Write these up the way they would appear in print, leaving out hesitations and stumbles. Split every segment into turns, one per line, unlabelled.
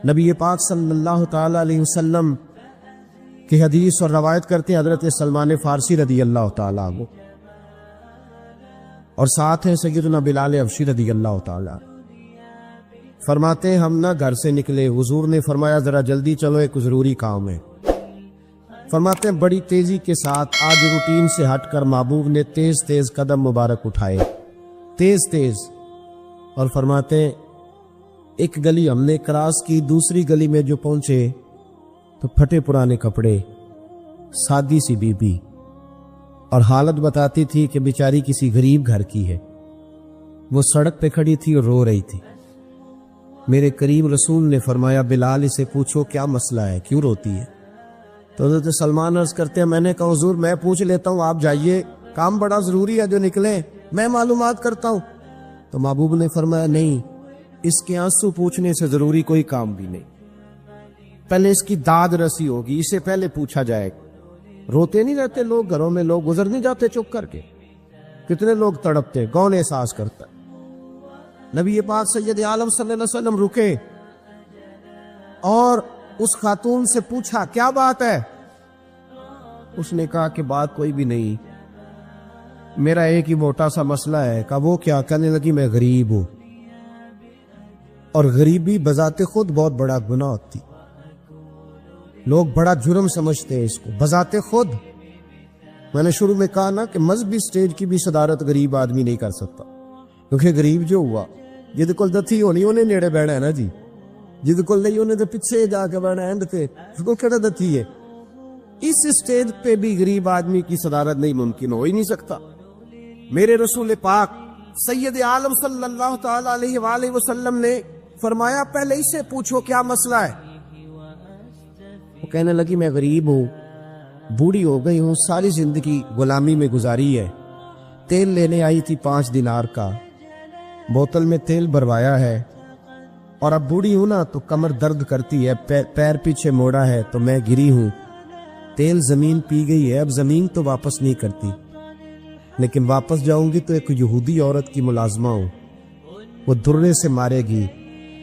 نبی پاک صلی اللہ تعالی علیہ وسلم کی حدیث اور روایت کرتے ہیں حضرت سلمان فارسی رضی اللہ تعالی عنہ، اور ساتھ ہیں سیدنا بلال حبشی رضی اللہ تعالی عنہ۔ فرماتے ہیں ہم نہ گھر سے نکلے، حضور نے فرمایا ذرا جلدی چلو، ایک ضروری کام ہے۔ فرماتے ہیں بڑی تیزی کے ساتھ آج روٹین سے ہٹ کر محبوب نے تیز تیز قدم مبارک اٹھائے، تیز تیز، اور فرماتے ہیں ایک گلی ہم نے کراس کی، دوسری گلی میں جو پہنچے تو پھٹے پرانے کپڑے، سادی سی بی بی، اور حالت بتاتی تھی کہ بیچاری کسی غریب گھر کی ہے۔ وہ سڑک پہ کھڑی تھی اور رو رہی تھی۔ میرے کریم رسول نے فرمایا بلال اسے پوچھو کیا مسئلہ ہے، کیوں روتی ہے؟ تو حضرت سلمان عرض کرتے ہیں میں نے کہا حضور میں پوچھ لیتا ہوں، آپ جائیے، کام بڑا ضروری ہے جو نکلے، میں معلومات کرتا ہوں۔ تو محبوب نے فرمایا نہیں، اس کے آنسو پوچھنے سے ضروری کوئی کام بھی نہیں، پہلے اس کی داد رسی ہوگی، اسے پہلے پوچھا جائے۔ روتے نہیں رہتے لوگ گھروں میں، لوگ گزر نہیں جاتے چپ کر کے، کتنے لوگ تڑپتے، کون احساس کرتا ہے؟ نبی پاک سید عالم صلی اللہ علیہ وسلم رکے اور اس خاتون سے پوچھا کیا بات ہے؟ اس نے کہا کہ بات کوئی بھی نہیں، میرا ایک ہی موٹا سا مسئلہ ہے۔ کہا وہ کیا؟ کہنے لگی میں غریب ہوں، اور غریبی بذات خود بہت بڑا گناہ ہوتی، لوگ بڑا جرم سمجھتے ہیں اس کو بذات خود۔ میں نے شروع میں کہا نا کہ مذہبی سٹیج کی بھی صدارت غریب آدمی نہیں کر سکتا، کیونکہ غریب جو ہوا جد کول دتھی ہونی انہیں نیڑے بیٹھنا ہے نا جی، جد کول نہیں انہیں تو پیچھے جا کے بیٹھنا ہے، پہ اس کو کہنا دتھی ہے۔ اس سٹیج پہ بھی غریب آدمی کی صدارت نہیں ممکن ہو ہی نہیں سکتا۔ میرے رسول پاک سید عالم صلی اللہ تعالی علیہ وآلہ وسلم نے فرمایا پہلے اسے پوچھو کیا مسئلہ ہے۔ وہ کہنے لگی میں غریب ہوں، بوڑھی ہو گئی ہوں، ساری زندگی غلامی میں گزاری ہے، تیل لینے آئی تھی 5 دینار کا، بوتل میں تیل بھروایا ہے، اور اب بوڑھی ہوں نا تو کمر درد کرتی ہے، پیر پیچھے موڑا ہے تو میں گری ہوں، تیل زمین پی گئی ہے، اب زمین تو واپس نہیں کرتی، لیکن واپس جاؤں گی تو ایک یہودی عورت کی ملازمہ ہوں، وہ درے سے مارے گی،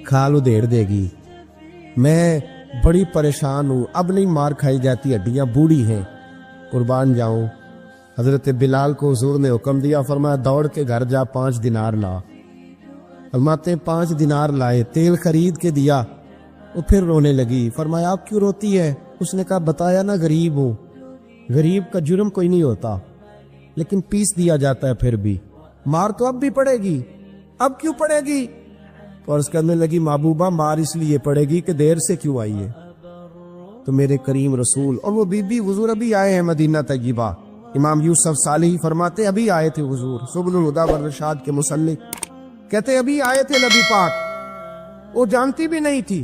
کھال ادھیڑ دے گی، میں بڑی پریشان ہوں، اب نہیں مار کھائی جاتی، ہڈیاں بوڑھی ہیں، قربان جاؤں۔ حضرت بلال کو حضور نے حکم دیا، فرمایا دوڑ کے گھر جا 5 دینار لا۔ فرماتے 5 دینار لائے، تیل خرید کے دیا، وہ پھر رونے لگی۔ فرمایا آپ کیوں روتی ہے؟ اس نے کہا بتایا نا غریب ہوں، غریب کا جرم کوئی نہیں ہوتا، لیکن پیس دیا جاتا ہے، پھر بھی مار تو اب بھی پڑے گی، اب کیوں پڑے گی؟ تو عرض کرنے لگی محبوبہ مار اس لیے پڑے گی کہ دیر سے کیوں آئی ہے۔ تو میرے کریم رسول اور وہ بی بی حضور ابھی آئے ہیں مدینہ طیبہ، امام یوسف صالحی فرماتے ابھی آئے تھے حضور، سبل الہدیٰ والرشاد کے مصنف کہتے ابھی آئے تھے نبی پاک، وہ جانتی بھی نہیں تھی۔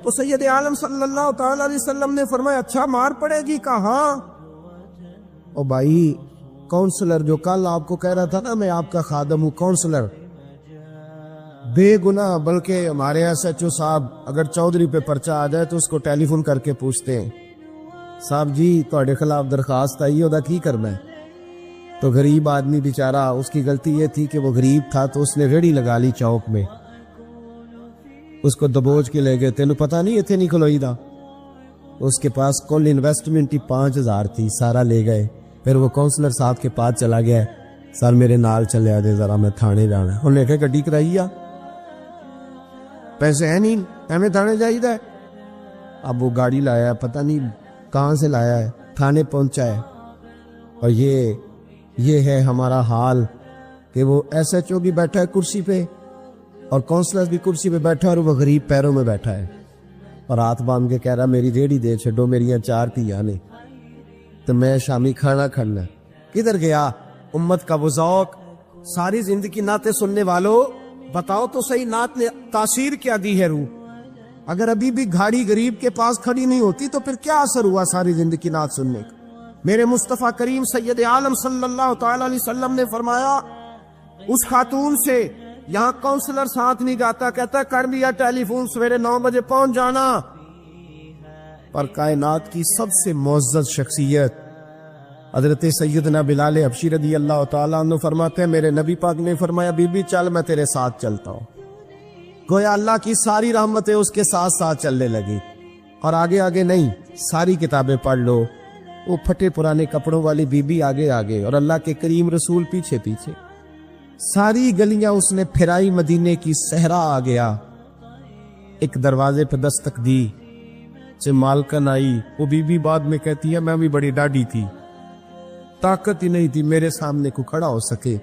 تو سید عالم صلی اللہ تعالی علیہ وسلم نے فرمایا اچھا مار پڑے گی؟ کہا ہاں۔ او بھائی کونسلر جو کل آپ کو کہہ رہا تھا نا میں آپ کا خادم ہوں، کونسلر بے گناہ، بلکہ ہمارے SHO صاحب اگر چودھری پہ پرچہ آ جائے تو اس کو ٹیلی فون کر کے پوچھتے ہیں صاحب جی تہاڈے خلاف درخواست آئی ہے، کی کرنا ہے؟ تو غریب آدمی بیچارہ، اس کی غلطی یہ تھی کہ وہ غریب تھا تو اس نے ریڑھی لگا لی چوک میں، اس کو دبوچ کے لے گئے، تینوں پتہ نہیں اتنے نہیں کھلوئی دا، اس کے پاس کل انویسٹمنٹ ہی 5000 تھی، سارا لے گئے۔ پھر وہ کونسلر صاحب کے پاس چلا گیا، سر میرے نال چلے آ جائے ذرا میں تھانے جانا ہے، انہوں نے کہا گڈی کرائی آ، پیسے ہیں نہیں ہمیں تھانے جائیے ہے۔ اب وہ گاڑی لایا ہے، پتہ نہیں کہاں سے لایا ہے، تھانے پہنچا ہے، اور یہ ہے ہمارا حال کہ وہ SHO بھی بیٹھا ہے کرسی پہ اور کونسلر بھی کرسی پہ بیٹھا ہے، اور وہ غریب پیروں میں بیٹھا ہے اور ہاتھ باندھ کے کہہ رہا میری ریڑھی دے چھڈو، میری 4 تھیاں نے تو میں شامی کھانا کھانا۔ کدھر گیا امت کا وہ ذوق؟ ساری زندگی نعتیں سننے والوں بتاؤ تو صحیح نعت نے تاثیر کیا دی ہے روح؟ اگر ابھی بھی گھاڑی غریب کے پاس کھڑی نہیں ہوتی تو پھر کیا اثر ہوا ساری زندگی نعت سننے کا؟ میرے مصطفیٰ کریم سید عالم صلی اللہ تعالی علیہ وسلم نے فرمایا اس خاتون سے یہاں کونسلر ساتھ نہیں جاتا، کہتا کر لیا ٹیلی فون، سویرے 9 بجے پہنچ جانا۔ پر کائنات کی سب سے معزز شخصیت حضرت سیدنا بلال حبشی رضی اللہ تعالیٰ عنہ فرماتے ہیں میرے نبی پاک نے فرمایا بی بی چل میں تیرے ساتھ چلتا ہوں۔ گویا اللہ کی ساری رحمتیں اس کے ساتھ ساتھ چلنے لگی، اور آگے آگے نہیں، ساری کتابیں پڑھ لو، وہ پھٹے پرانے کپڑوں والی بی بی آگے آگے اور اللہ کے کریم رسول پیچھے پیچھے، ساری گلیاں اس نے پھرائی، مدینے کی صحرا آ گیا۔ ایک دروازے پہ دستک دی سے مالکن آئی، وہ بی بی بعد میں کہتی ہے میں بھی بڑی ڈاڈی تھی، طاقت ہی نہیں تھی میرے سامنے کو کھڑا ہو سکے،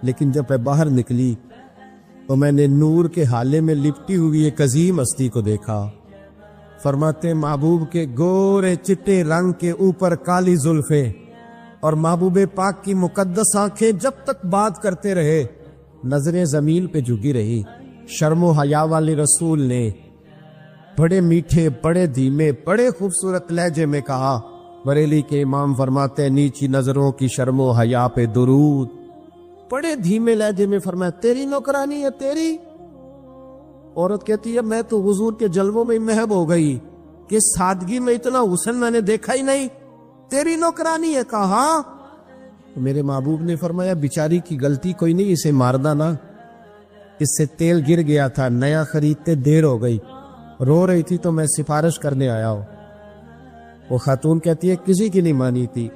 لیکن جب میں باہر نکلی تو میں نے نور کے حالے میں لپٹی ہوئی ایک عظیم ہستی کو دیکھا۔ فرماتے محبوب کے گورے چٹے رنگ کے اوپر کالی زلفیں اور محبوب پاک کی مقدس آنکھیں جب تک بات کرتے رہے نظریں زمین پہ جھکی رہی۔ شرم و حیا والے رسول نے بڑے میٹھے، بڑے دھیمے، بڑے خوبصورت لہجے میں کہا، بریلی کے امام فرماتے نیچی نظروں کی شرم و حیا پہ درود۔ بڑے دھیمے لہجے میں فرمایا تیری نوکرانی ہے تیری؟ عورت کہتی ہے میں تو حضور کے جلووں میں محب ہو گئی کہ سادگی میں اتنا حسن میں نے دیکھا ہی نہیں، تیری نوکرانی ہے؟ کہا میرے محبوب نے فرمایا بیچاری کی غلطی کوئی نہیں، اسے مارنا نا، اس سے تیل گر گیا تھا، نیا خریدتے دیر ہو گئی، رو رہی تھی تو میں سفارش کرنے آیا ہوں۔ وہ خاتون کہتی ہے کسی کی نہیں مانی تھی،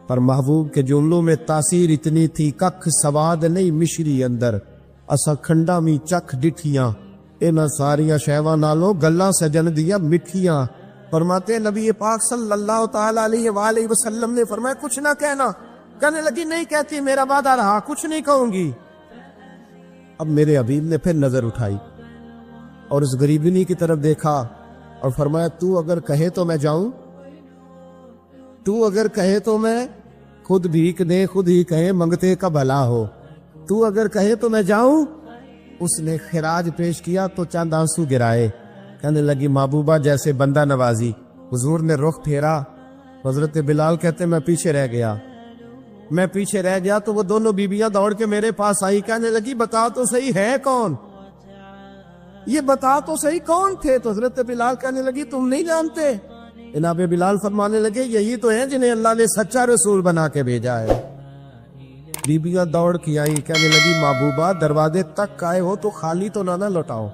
پر محبوب کے جملوں میں تاثیر اتنی تھی، ککھ سواد نہیں مشری اندر، اسا کھنڈا می چکھ ڈٹھیاں، انہاں ساریاں شہواں نالوں گلاں سجن دیا مٹھیاں۔ فرماتے نبی پاک صلی اللہ تعالی علیہ وآلہ وسلم نے فرمایا کچھ نہ کہنا، کہنے لگی نہیں کہتی، میرا وعدہ رہا، کچھ نہیں کہوں گی۔ اب میرے حبیب نے پھر نظر اٹھائی اور اس غریبنی کی طرف دیکھا اور فرمایا تو اگر کہے تو میں جاؤں، تو اگر کہے تو میں خود بھیک دے، خود ہی کہے منگتے کا بھلا ہو، تو اگر کہے تو میں جاؤں۔ اس نے خراج پیش کیا تو چند آنسو گرائے، کہنے لگی محبوبہ جیسے بندہ نوازی۔ حضور نے رخ پھیرا، حضرت بلال کہتے میں پیچھے رہ گیا تو وہ دونوں بیویاں دوڑ کے میرے پاس آئی، کہنے لگی بتا تو صحیح ہے کون، یہ بتا تو صحیح کون تھے؟ تو حضرت بلال کہنے لگی تم نہیں جانتے؟ جناب بلال فرمانے لگے یہی تو ہیں جنہیں اللہ نے سچا رسول بنا کے بھیجا ہے۔ بیبیاں دوڑ کی آئی، کہنے لگی محبوبہ دروازے تک آئے ہو تو خالی تو نہ لوٹاؤ،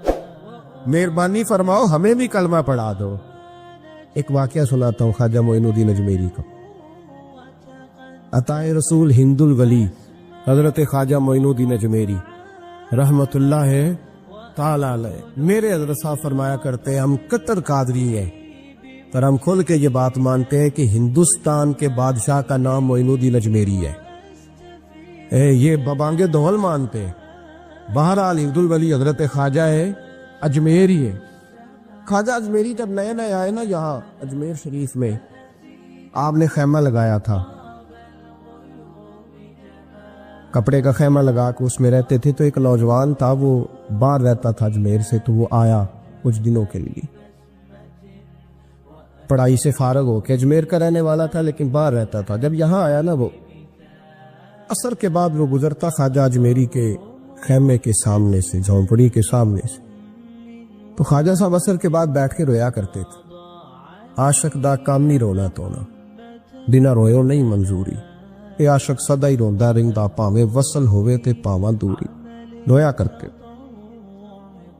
مہربانی فرماؤ ہمیں بھی کلمہ پڑھا دو۔ ایک واقعہ سناتا ہوں خواجہ معین الدین اجمیری کا۔ عطائے رسول ہند الولی حضرت خواجہ معین الدین اجمیری رحمت اللہ تعالی علیہ، میرے حضرت صاحب فرمایا کرتے ہیں ہم کتر قادری ہیں، پر ہم کھل کے یہ بات مانتے ہیں کہ ہندوستان کے بادشاہ کا نام معین الدین اجمیری ہے، یہ ببانگے دول مانتے ہیں۔ بہرحال ہند الولی حضرت خواجہ ہے اجمیری ہے۔ خواجہ اجمیری جب نئے نئے آئے نا یہاں اجمیر شریف میں، آپ نے خیمہ لگایا تھا، کپڑے کا خیمہ لگا کے اس میں رہتے تھے، تو ایک نوجوان تھا وہ باہر رہتا تھا اجمیر سے، تو وہ آیا کچھ دنوں کے لیے، پڑھائی سے فارغ ہو کے، اجمیر کا رہنے والا تھا لیکن باہر رہتا تھا۔ جب یہاں آیا نا وہ عصر کے بعد وہ گزرتا خواجہ اجمیری کے خیمے کے سامنے سے، جھونپڑی کے سامنے سے، تو خواجہ صاحب عصر کے بعد بیٹھ کے رویا کرتے تھے۔ عاشق دا کام نہیں رونا تونا، بنا رویو نہیں منظوری، اے عاشق سدا ہی روندا رہندا پاویں وصل ہوئے تے پاواں دوری، رویا کرتے۔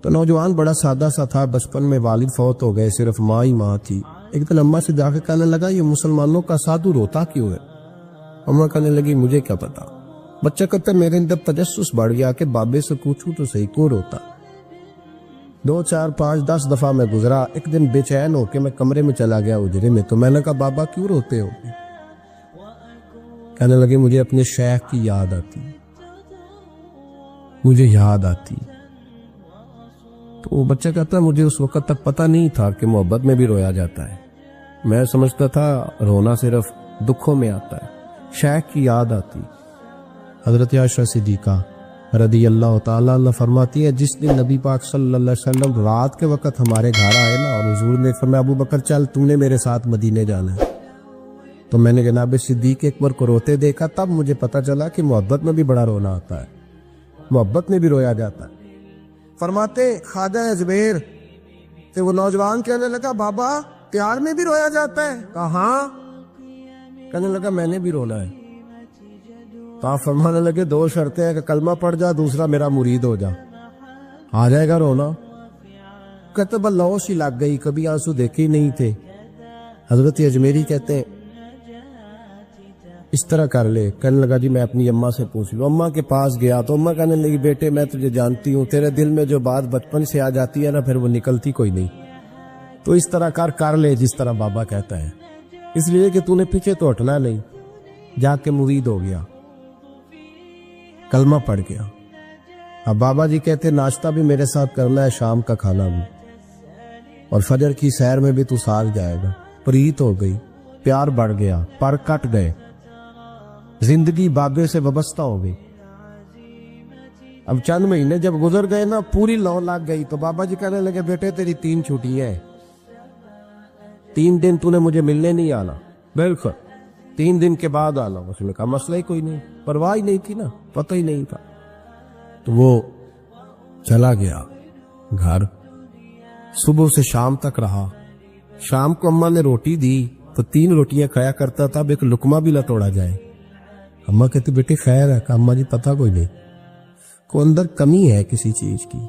تو نوجوان بڑا سادہ سا تھا، بچپن میں والد فوت ہو گئے، صرف ماں ہی ماں تھی۔ ایک دن اماں سے جا کے کہنے لگا یہ مسلمانوں کا سادھو روتا کیوں ہے؟ اماں کہنے لگی مجھے کیا پتا۔ بچہ کہتا میرے اندر تجسس بڑھ گیا کہ بابے سے پوچھوں تو صحیح کیوں روتا۔ 2 4 5 10 دفعہ میں گزرا، ایک دن بے چین ہو کے میں کمرے میں چلا گیا اجرے میں، تو میں نے کہا بابا کیوں روتے ہو؟ کہنے لگے مجھے اپنے شیخ کی یاد آتی، مجھے یاد آتی۔ تو وہ بچہ کہتا مجھے اس وقت تک پتہ نہیں تھا کہ محبت میں بھی رویا جاتا ہے، میں سمجھتا تھا رونا صرف دکھوں میں آتا ہے، شیخ کی یاد آتی۔ حضرت عائشہ صدیقہ رضی اللہ تعالیٰ عنہ فرماتی ہے جس دن نبی پاک صلی اللہ علیہ وسلم رات کے وقت ہمارے گھر آئے نا، اور حضور نے فرمایا ابو بکر چل تو نے میرے ساتھ مدینے جانا ہے، تو میں نے جناب صدیق اکبر کو روتے دیکھا، تب مجھے پتا چلا کہ محبت میں بھی بڑا رونا آتا ہے، محبت میں بھی رویا جاتا ہے۔ فرماتے خواجہ اجمیر تے وہ نوجوان کہنے لگا بابا پیار میں بھی رویا جاتا ہے؟ کہاں؟ کہنے لگا میں نے بھی رونا ہے۔ تو آپ فرمانے لگے 2 شرطیں ہیں کہ کلمہ پڑھ جا، دوسرا میرا مرید ہو جا۔ आ जाएगा रोना। कहते बल्लौश ही लग गई, कभी आंसू देखे ही नहीं थे। हजरत अजमेरी कहते हैं इस तरह कर ले। कहने लगा जी मैं अपनी अम्मा से पूछ लूं। अम्मा के पास गया तो अम्मा कहने लगी बेटे मैं तुझे जानती हूँ, तेरे दिल में जो बात बचपन से आ जाती है ना फिर वो निकलती कोई नहीं, तो इस तरह कर ले जिस तरह बाबा कहता है, इसलिए कि तूने पीछे तो हटना नहीं। जाके मुरीद हो गया, कलमा पढ़ गया। अब बाबा जी कहते नाश्ता भी मेरे साथ करना है, शाम का खाना भी, और फजर की सैर में भी तू साथ जाएगा। प्रीत हो गई, प्यार बढ़ गया, पर कट गए, जिंदगी बाबे से वाबस्ता हो गई। अब चंद महीने जब गुजर गए ना, पूरी लौ लग गई, तो बाबा जी कहने लगे बेटे तेरी 3 छुट्टी है, 3 दिन तूने मुझे मिलने नहीं आना। बिल्कुल 3 दिन के बाद आना। उसने कहा मसला ही कोई नहीं, परवाह ही नहीं थी ना, पता ही नहीं था। तो वो चला गया घर, सुबह से शाम तक रहा। शाम को अम्मा ने रोटी दी तो 3 रोटियां खाया करता था, अब एक लुकमा भी ना तोड़ा जाए। अम्मा कहती बेटे खैर है? अम्मा जी पता कोई नहीं, को अंदर कमी है किसी चीज की,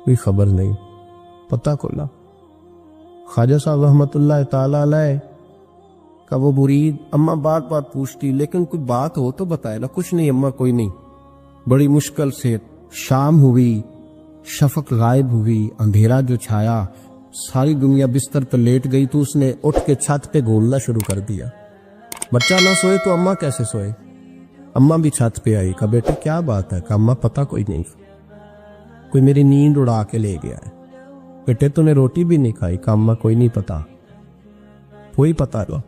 कोई खबर नहीं, पता खोला। ख्वाजा साहब रहमतुल्लाह ताला अलैह का वो मुरीद, अम्मा बार बार पूछती लेकिन कोई बात हो तो बताए ना। कुछ नहीं अम्मा कोई नहीं। बड़ी मुश्किल से शाम हुई, शफक गायब हुई, अंधेरा जो छाया, सारी दुनिया बिस्तर पर लेट गई, तो उसने उठ के छत पे घूमना शुरू कर दिया। बच्चा ना सोए तो अम्मा कैसे सोए? अम्मा भी छत पे आई। कहा बेटे क्या बात है? कहा अम्मा पता कोई नहीं, कोई मेरी नींद उड़ा के ले गया है। बेटे तूने रोटी भी नहीं खाई? कहा अम्मा कोई नहीं पता, कोई पता लो।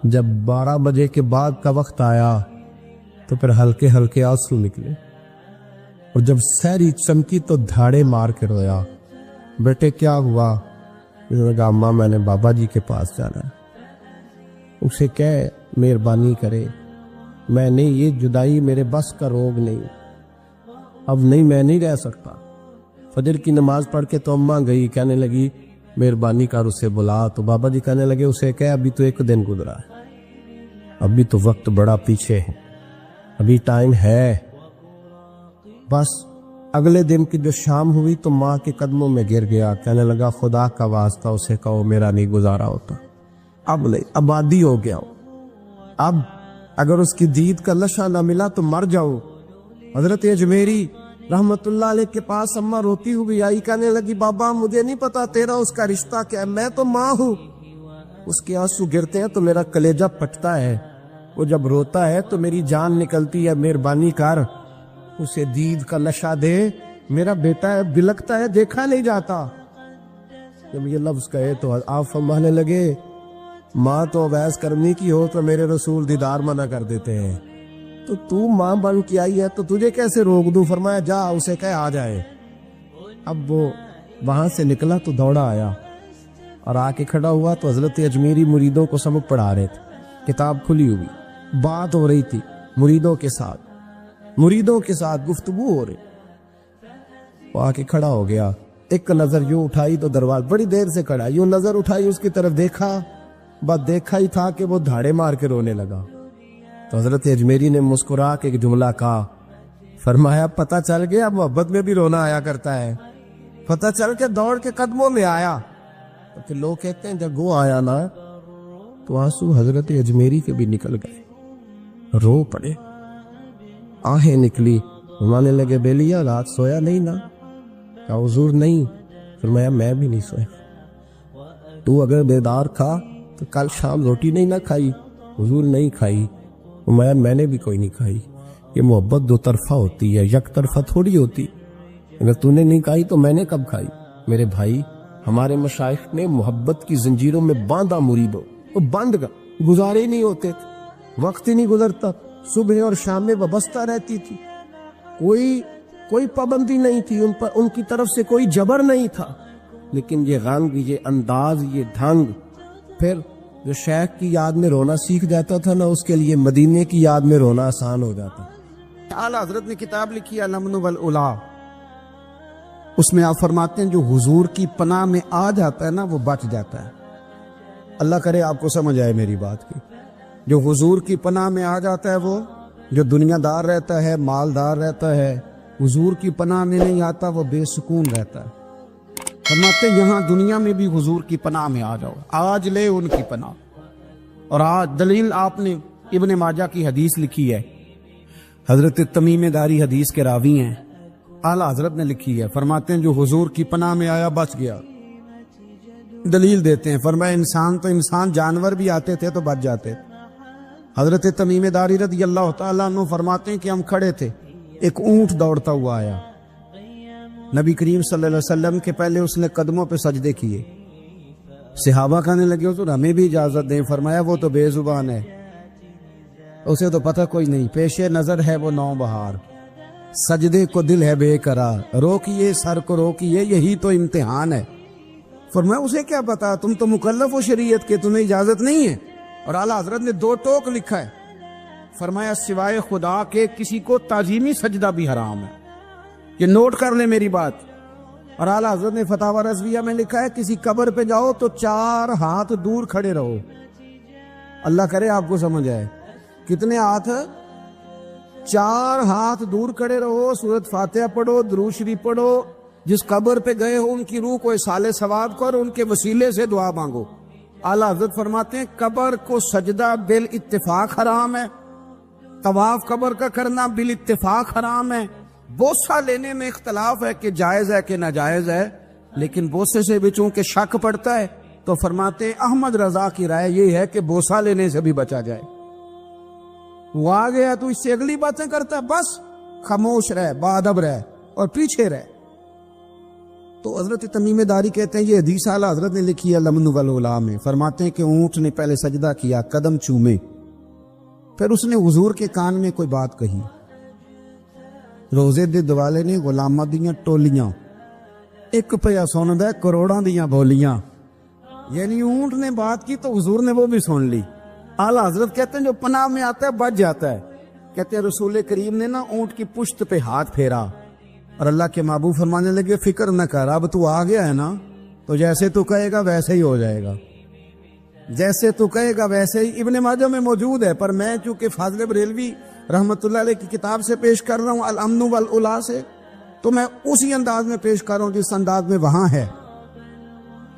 जब 12 बजे के बाद का वक्त आया तो फिर हल्के हल्के आंसू निकले, और जब सहरी चमकी तो धाड़े मार के रोया। बेटे क्या हुआ? उसने कहा अम्मा मैंने बाबा जी के पास जाना है, उसे कह मेहरबानी करे, मैं नहीं, ये जुदाई मेरे बस का रोग नहीं, अब नहीं मैं नहीं रह सकता। फजर की नमाज पढ़ के तो अम्मा गई, कहने लगी मेहरबानी कर उसे बुला। तो बाबा जी कहने लगे उसे कह अभी तो 1 दिन गुजरा है, अभी तो वक्त बड़ा पीछे है, अभी टाइम है। बस अगले दिन की जो शाम हुई तो माँ के कदमों में गिर गया, कहने लगा खुदा का वास्ता उसे कहो मेरा नहीं गुजारा होता, अब नहीं, आबादी हो गया, अब अगर उसकी दीद का लशा ना मिला तो मर जाऊं। हजरत अजमेरी रहमतुल्लाह अलैह के पास अम्मा रोती हुई आई, कहने लगी बाबा मुझे नहीं पता तेरा उसका रिश्ता क्या है, मैं तो माँ हूँ। उसके आंसू गिरते हैं तो मेरा कलेजा फटता है, वो जब रोता है तो मेरी जान निकलती है, मेहरबानी कर उसे दीद का नशा दे, मेरा बेटा है बिलकता है, देखा नहीं जाता। जब ये लफ्ज कहे तो आप फरमाने लगे माँ तो अवैस करनी की हो तो मेरे रसूल दीदार मना कर देते हैं, तो तू माँ बन के आई है तो तुझे कैसे रोक दूं? फरमाया जा उसे कह आ जाए। अब वो वहां से निकला तो दौड़ा आया और आके खड़ा हुआ तो हजरत अजमेरी मुरीदों को सबक पढ़ा रहे थे, किताब खुली हुई, बात हो रही थी मुरीदों के साथ गुफ्तगू हो रही। वो आके खड़ा हो गया, एक नजर यूं उठाई तो दरवाजा, बड़ी देर से खड़ा, यूं नजर उठाई उसकी तरफ देखा, बस देखा ही था कि वो धाड़े मार के रोने लगा। तो हजरत अजमेरी ने मुस्कुरा के एक जुमला कहा, फरमाया पता चल गया मोहब्बत में भी रोना आया करता है। पता चल के दौड़ के कदमों में आया। तो फिर लोग कहते हैं जब वो आया ना तो आंसू हजरत अजमेरी के भी निकल गए, रो पड़े, आहें निकली। फरमाने लगे बेलिया रात सोया नहीं ना? कहा हुजूर नहीं। फरमाया मैं भी नहीं सोया, तू अगर बेदार खा तो कल शाम रोटी नहीं ना खाई? हुजूर नहीं खाई। मैंने भी कोई नहीं खाई। ये मोहब्बत 2 तरफा होती है, एक तरफा थोड़ी होती। अगर तूने नहीं खाई तो मैंने कब खाई? मेरे भाई हमारे मशाइख ने मोहब्बत की जंजीरों में बांधा मुरीदों, वो बंद का गुजारे नहीं होते थे, वक्त ही नहीं गुजरता, सुबह और शाम में वाबस्ता रहती थी, कोई पाबंदी नहीं थी उन पर, उनकी तरफ से कोई जबर नहीं था। लेकिन ये गंग, ये अंदाज, ये ढंग, फिर जो शेख की याद में रोना सीख जाता था ना, उसके लिए मदीने की याद में रोना आसान हो जाता। आला हजरत ने किताब लिखी है नमन वल उला, उसमें आप फरमाते हैं जो हुजूर की पनाह में आ जाता है ना वो बच जाता है। अल्लाह करे आपको समझ आए मेरी बात की। जो हुजूर की पनाह में आ जाता है वो, जो दुनियादार रहता है, मालदार रहता है,
हुजूर की पनाह में नहीं आता वो बेसुकून रहता है। फरमाते यहाँ दुनिया में भी हुजूर की पनाह में आ जाओ, आज ले उनकी पनाह। और आज दलील आपने इब्ने माजा की हदीस लिखी है, हजरत तमीम दारी हदीस के रावी हैं, आला हजरत ने लिखी है। फरमाते हैं जो हुजूर की पनाह में आया बच गया। दलील देते हैं, फरमाया इंसान तो इंसान, जानवर भी आते थे तो बच जाते। हजरत तमीम दारी रज़ी अल्लाह तआला अन्हु फरमाते हैं कि हम खड़े थे, एक ऊंट दौड़ता हुआ आया। नबी करीम सल्लल्लाहु अलैहि वसल्लम के पहले उसने कदमों पे सजदे किए। सहाबा कहने लगे तो हमें भी इजाजत दें। फरमाया वो तो बेजुबान है, उसे तो पता कोई नहीं, पेशे नजर है वो नौबहार, सजदे को दिल है बेकरार, रोकिए सर को रोकिए यही तो इम्तिहान है। फरमाया उसे क्या पता, तुम तो मुकल्लफ हो शरीयत के, तुम्हें इजाजत नहीं है। और आला हजरत ने 2 टोक लिखा है, फरमाया सिवाय खुदा के किसी को ताजीमी सजदा भी हराम है। ये नोट कर ले मेरी बात। और आला हजरत ने फतावा रज़विया में लिखा है किसी कब्र पे जाओ तो 4 हाथ दूर खड़े रहो। अल्लाह करे आपको समझ आए। कितने हाथ? 4 हाथ दूर खड़े रहो, सूरत फातिहा पढ़ो, दुरूद शरीफ पढ़ो, जिस कब्र पे गए हो उनकी रूह को साले सवाब कर, उनके वसीले से दुआ मांगो। आला हजरत फरमाते हैं कब्र को सजदा बिल इत्तिफाक हराम है, तवाफ कब्र का करना बिल इत्तिफाक हराम है। बोसा लेने में इख्तलाफ है कि जायज है कि नाजायज है, लेकिन बोसे से भी चूंकि शक पड़ता है तो फरमाते हैं अहमद रजा की राय ये है कि बोसा लेने से भी बचा जाए। वो आ गया तो इससे अगली बातें करता है, बस खामोश रहे, बाअदब रहे और पीछे रहे। तो हजरत तमीम दारी कहते हैं ये हदीस आला हजरत ने लिखी है लमन वल उला में। फरमाते हैं कि ऊंट ने पहले सजदा किया, कदम चूमे, फिर उसने हुजूर के कान में कोई बात कही। रोजे दे दिवाले ने गुलामां दियां टोलियां, एक पिया सुनदा करोड़ां दियां बोलियां। यानी ऊंट ने बात की तो हुजूर ने वो भी सुन ली। आला हजरत कहते हैं जो पनाह में आता है बच जाता है। कहते हैं रसूल करीम ने ना ऊंट की पुश्त पे हाथ फेरा और अल्लाह के महबूब फरमाने लगे फिक्र न कर, अब तू आ गया है ना तो जैसे तू कहेगा वैसे ही हो जाएगा, जैसे तू कहेगा वैसे ही। इब्ने माजा में मौजूद है, पर मैं चूंकि फाज़िल बरेलवी रहमतुल्लाह अलैह की किताब से पेश कर रहा हूँ अल अम्न वल उला से, तो मैं उसी अंदाज में पेश कर रहा हूँ जिस अंदाज में वहां है।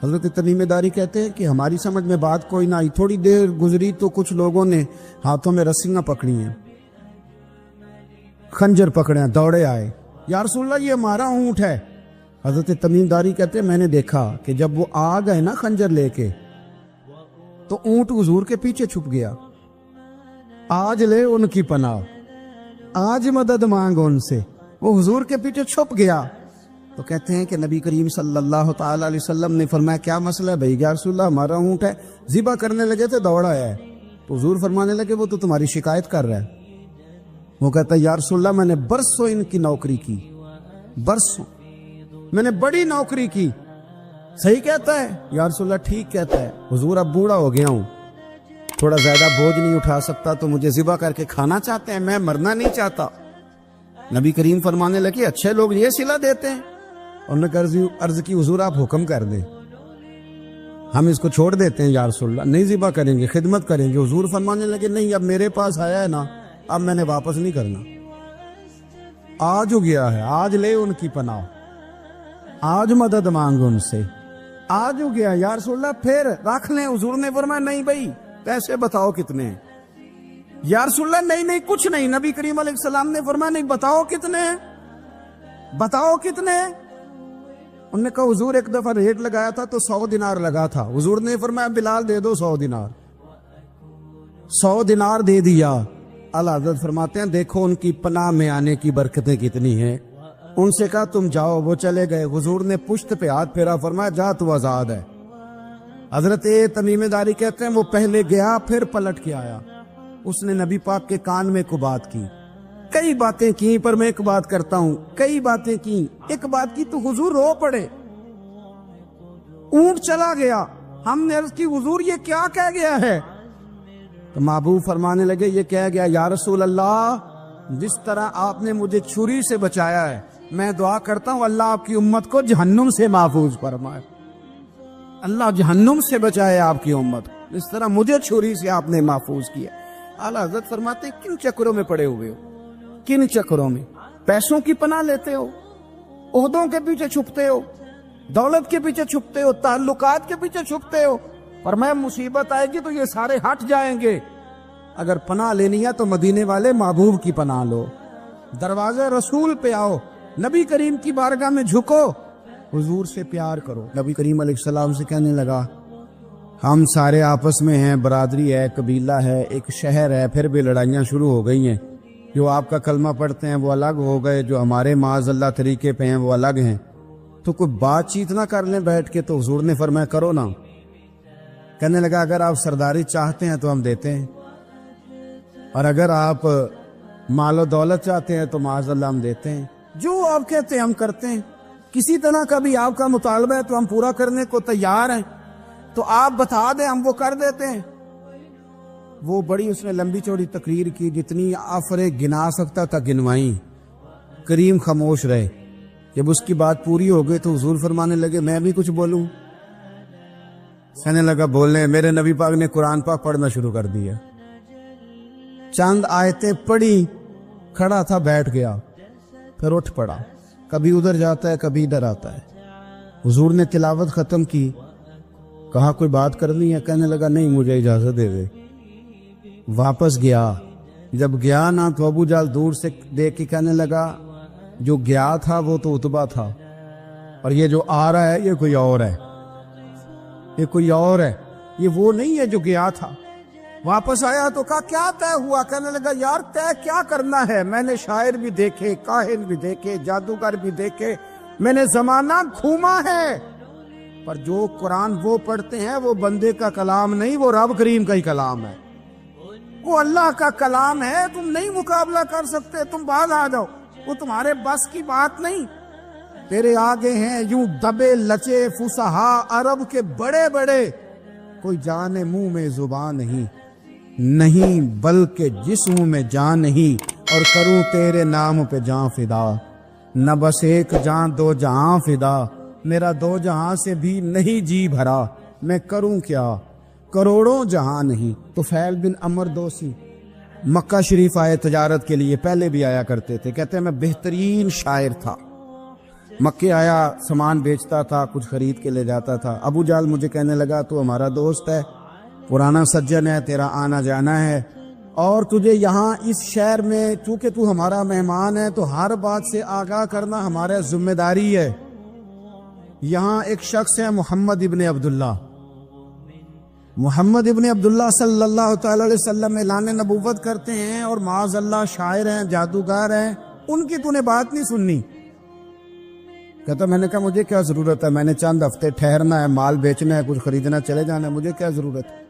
हजरत तमीम दारी कहते हैं कि हमारी समझ में बात कोई ना आई। थोड़ी देर गुजरी तो कुछ लोगों ने हाथों में रस्सियां पकड़ी हैं, खंजर पकड़े हैं, दौड़े आए, या रसूलल्लाह ये हमारा ऊंट है। हजरत तमीम दारी कहते हैं मैंने देखा कि जब वो आ गए ना खंजर लेके तो ऊंट हुजूर के पीछे छुप गया। आज ले उनकी पनाह, आज मदद मांग उनसे, वो हुजूर के पीछे छुप गया। तो कहते हैं कि नबी करीम सल्लल्लाहु ताला अलैहि वसल्लम ने फरमाया क्या मसला है भाई? या रसूलल्लाह हमारा ऊंट है। ज़िबा करने लगे थे, दौड़ा है। तो हुजूर फरमाने लगे वो तो तुम्हारी शिकायत कर रहा है। वो कहता है या रसूलल्लाह मैंने बरसों इनकी नौकरी की, बरसों मैंने बड़ी नौकरी की। सही कहता है या रसूलल्लाह? ठीक कहता है। हुजूर अब बूढ़ा हो गया हूँ, थोड़ा ज्यादा बोझ नहीं उठा सकता, तो मुझे ज़िबा करके खाना चाहते हैं, मैं मरना नहीं चाहता। नबी करीम फरमाने लगे अच्छे लोग ये सिला देते हैं। उन्होंने अर्ज की हुजूर आप हुक्म कर दें, हम इसको छोड़ देते हैं या रसूलल्लाह, नहीं ज़िबा करेंगे, खिदमत करेंगे। हुजूर फरमाने लगे नहीं, अब मेरे पास आया है ना, अब मैंने वापस नहीं करना। आज हो गया है, आज ले उनकी पनाह, आज मदद मांग उनसे, आज हो गया या रसूलल्लाह फिर रख लें। हुजूर ने फरमाया नहीं भाई पैसे बताओ कितने हैं? या रसूलल्लाह नहीं नहीं कुछ नहीं। नबी करीम अलैहिस्सलाम ने फरमाया नहीं बताओ कितने हैं, बताओ कितने हैं। उन्होंने कहा हुजूर एक दफा रेट लगाया था तो 100 दिनार लगा था। हुजूर ने फरमाया बिलाल दे दो 100 दिनार। 100 दिनार दे दिया। आला हज़रत फरमाते हैं देखो उनकी पनाह में आने की बरकतें कितनी हैं। उनसे कहा तुम जाओ, वो चले गए। हुजूर ने पुश्त पे हाथ फेरा, फरमाया जा तू आजाद है। हजरत तमीम दारी कहते हैं वो पहले गया फिर पलट के आया। उसने नबी पाक के कान में को बात की, कई बातें की, पर मैं एक बात करता हूं, कई बातें की, एक बात की तो हुजूर रो पड़े। ऊंट चला गया, हमने अर्ज की हुजूर ये क्या कह गया है? तो महबूब फरमाने लगे ये कह गया या रसूल अल्लाह जिस तरह आपने मुझे छुरी से बचाया है, मैं दुआ करता हूं अल्लाह आपकी उम्मत को जहन्नुम से महफूज फरमाए। अल्लाह जहन्नुम से बचाए आपकी उम्मत, इस तरह मुझे छुरी से आपने महफूज किया। आला हज़रत फरमाते किन चक्रों में पड़े हुए हो, किन चक्रों में? पैसों की पनाह लेते हो, ओहदों के पीछे छुपते हो, दौलत के पीछे छुपते हो, ताल्लुकात के पीछे छुपते हो, पर मैं मुसीबत आएगी तो ये सारे हट जाएंगे। अगर पनाह लेनी है तो मदीने वाले महबूब की पनाह लो, दरवाजे रसूल पे आओ, नबी करीम की बारगाह में झुको, हुजूर से प्यार करो। नबी करीम अलैहिस्सलाम से कहने लगा, हम सारे आपस में हैं, बरादरी है, कबीला है, एक शहर है, फिर भी लड़ाइयाँ शुरू हो गई हैं। जो आपका कलमा पढ़ते हैं वो अलग हो गए, जो हमारे माज़अल्लाह तरीके पे हैं वो अलग हैं। तो कोई बातचीत ना कर लें बैठ के। तो हुजूर ने फरमाया करो ना। कहने लगा, अगर आप सरदारी चाहते हैं तो हम देते हैं, और अगर आप मालो दौलत चाहते हैं तो माज़अल्लाह हम देते हैं। जो आप कहते हैं हम करते हैं। किसी तरह का भी आपका मुतालबा है तो हम पूरा करने को तैयार हैं, तो आप बता दें हम वो कर देते हैं। वो बड़ी उसने लंबी चौड़ी तकरीर की, जितनी आफरे गिना सकता था गिनवाई। करीम खामोश रहे। जब उसकी बात पूरी हो गई तो हुजूर फरमाने लगे, मैं भी कुछ बोलूं? कहने लगा, बोलने। मेरे नबी पाक ने कुरान पाक पढ़ना शुरू कर दिया। चंद आयतें पढ़ी, खड़ा था, बैठ गया, फिर उठ पड़ा। कभी उधर जाता है, कभी इधर आता है। हुजूर ने तिलावत खत्म की, कहा कोई बात करनी है? कहने लगा, नहीं, मुझे इजाजत दे दे। वापस गया। जब गया ना तो अबू जाल दूर से देख के कहने लगा, जो गया था वो तो उतबा था, और ये जो आ रहा है ये कोई और है, ये कोई और है, ये वो नहीं है जो गया था। वापस आया तो कहा, क्या तय हुआ? कहने लगा, यार तय क्या करना है, मैंने शायर भी देखे, काहिन भी देखे, जादूगर भी देखे, मैंने जमाना घूमा है, पर जो कुरान वो पढ़ते हैं वो बंदे का कलाम नहीं, वो रब करीम का ही कलाम है, वो अल्लाह का कलाम है। तुम नहीं मुकाबला कर सकते, तुम बाहर आ जाओ, वो तुम्हारे बस की बात नहीं। तेरे आगे हैं यूं दबे लचे फुसहा अरब के बड़े बड़े, कोई जाने मुंह में जुबान नहीं, नहीं बल्कि जिस्म में जान नहीं, और करूं तेरे नाम पे जान फिदा। न बस एक जान दो जहां फिदा, मेरा दो जहां से भी नहीं जी भरा, मैं करूं क्या करोड़ों जहां नहीं। तो फैल बिन अमर दोसी मक्का शरीफ आए तजारत के लिए, पहले भी आया करते थे। कहते हैं मैं बेहतरीन शायर था, मक्के आया, सामान बेचता था, कुछ खरीद के ले जाता था। अबू जाल मुझे कहने लगा, तू हमारा दोस्त है, पुराना सज्जन है, तेरा आना जाना है, और तुझे यहाँ इस शहर में चूंकि तू हमारा मेहमान है तो हर बात से आगाह करना हमारा जिम्मेदारी है। यहाँ एक शख्स है मोहम्मद इब्ने अब्दुल्ला, मोहम्मद इब्ने अब्दुल्ला सल्लल्लाहु अलैहि वसल्लम ऐलान नबूवत करते हैं, और माज़अल्लाह शायर हैं, जादूगर हैं, उनकी तूने बात नहीं सुननी। कहता, मैंने कहा मुझे क्या जरूरत है, मैंने चंद हफ्ते ठहरना है, माल बेचना है, कुछ खरीदना, चले जाना है, मुझे क्या जरूरत है।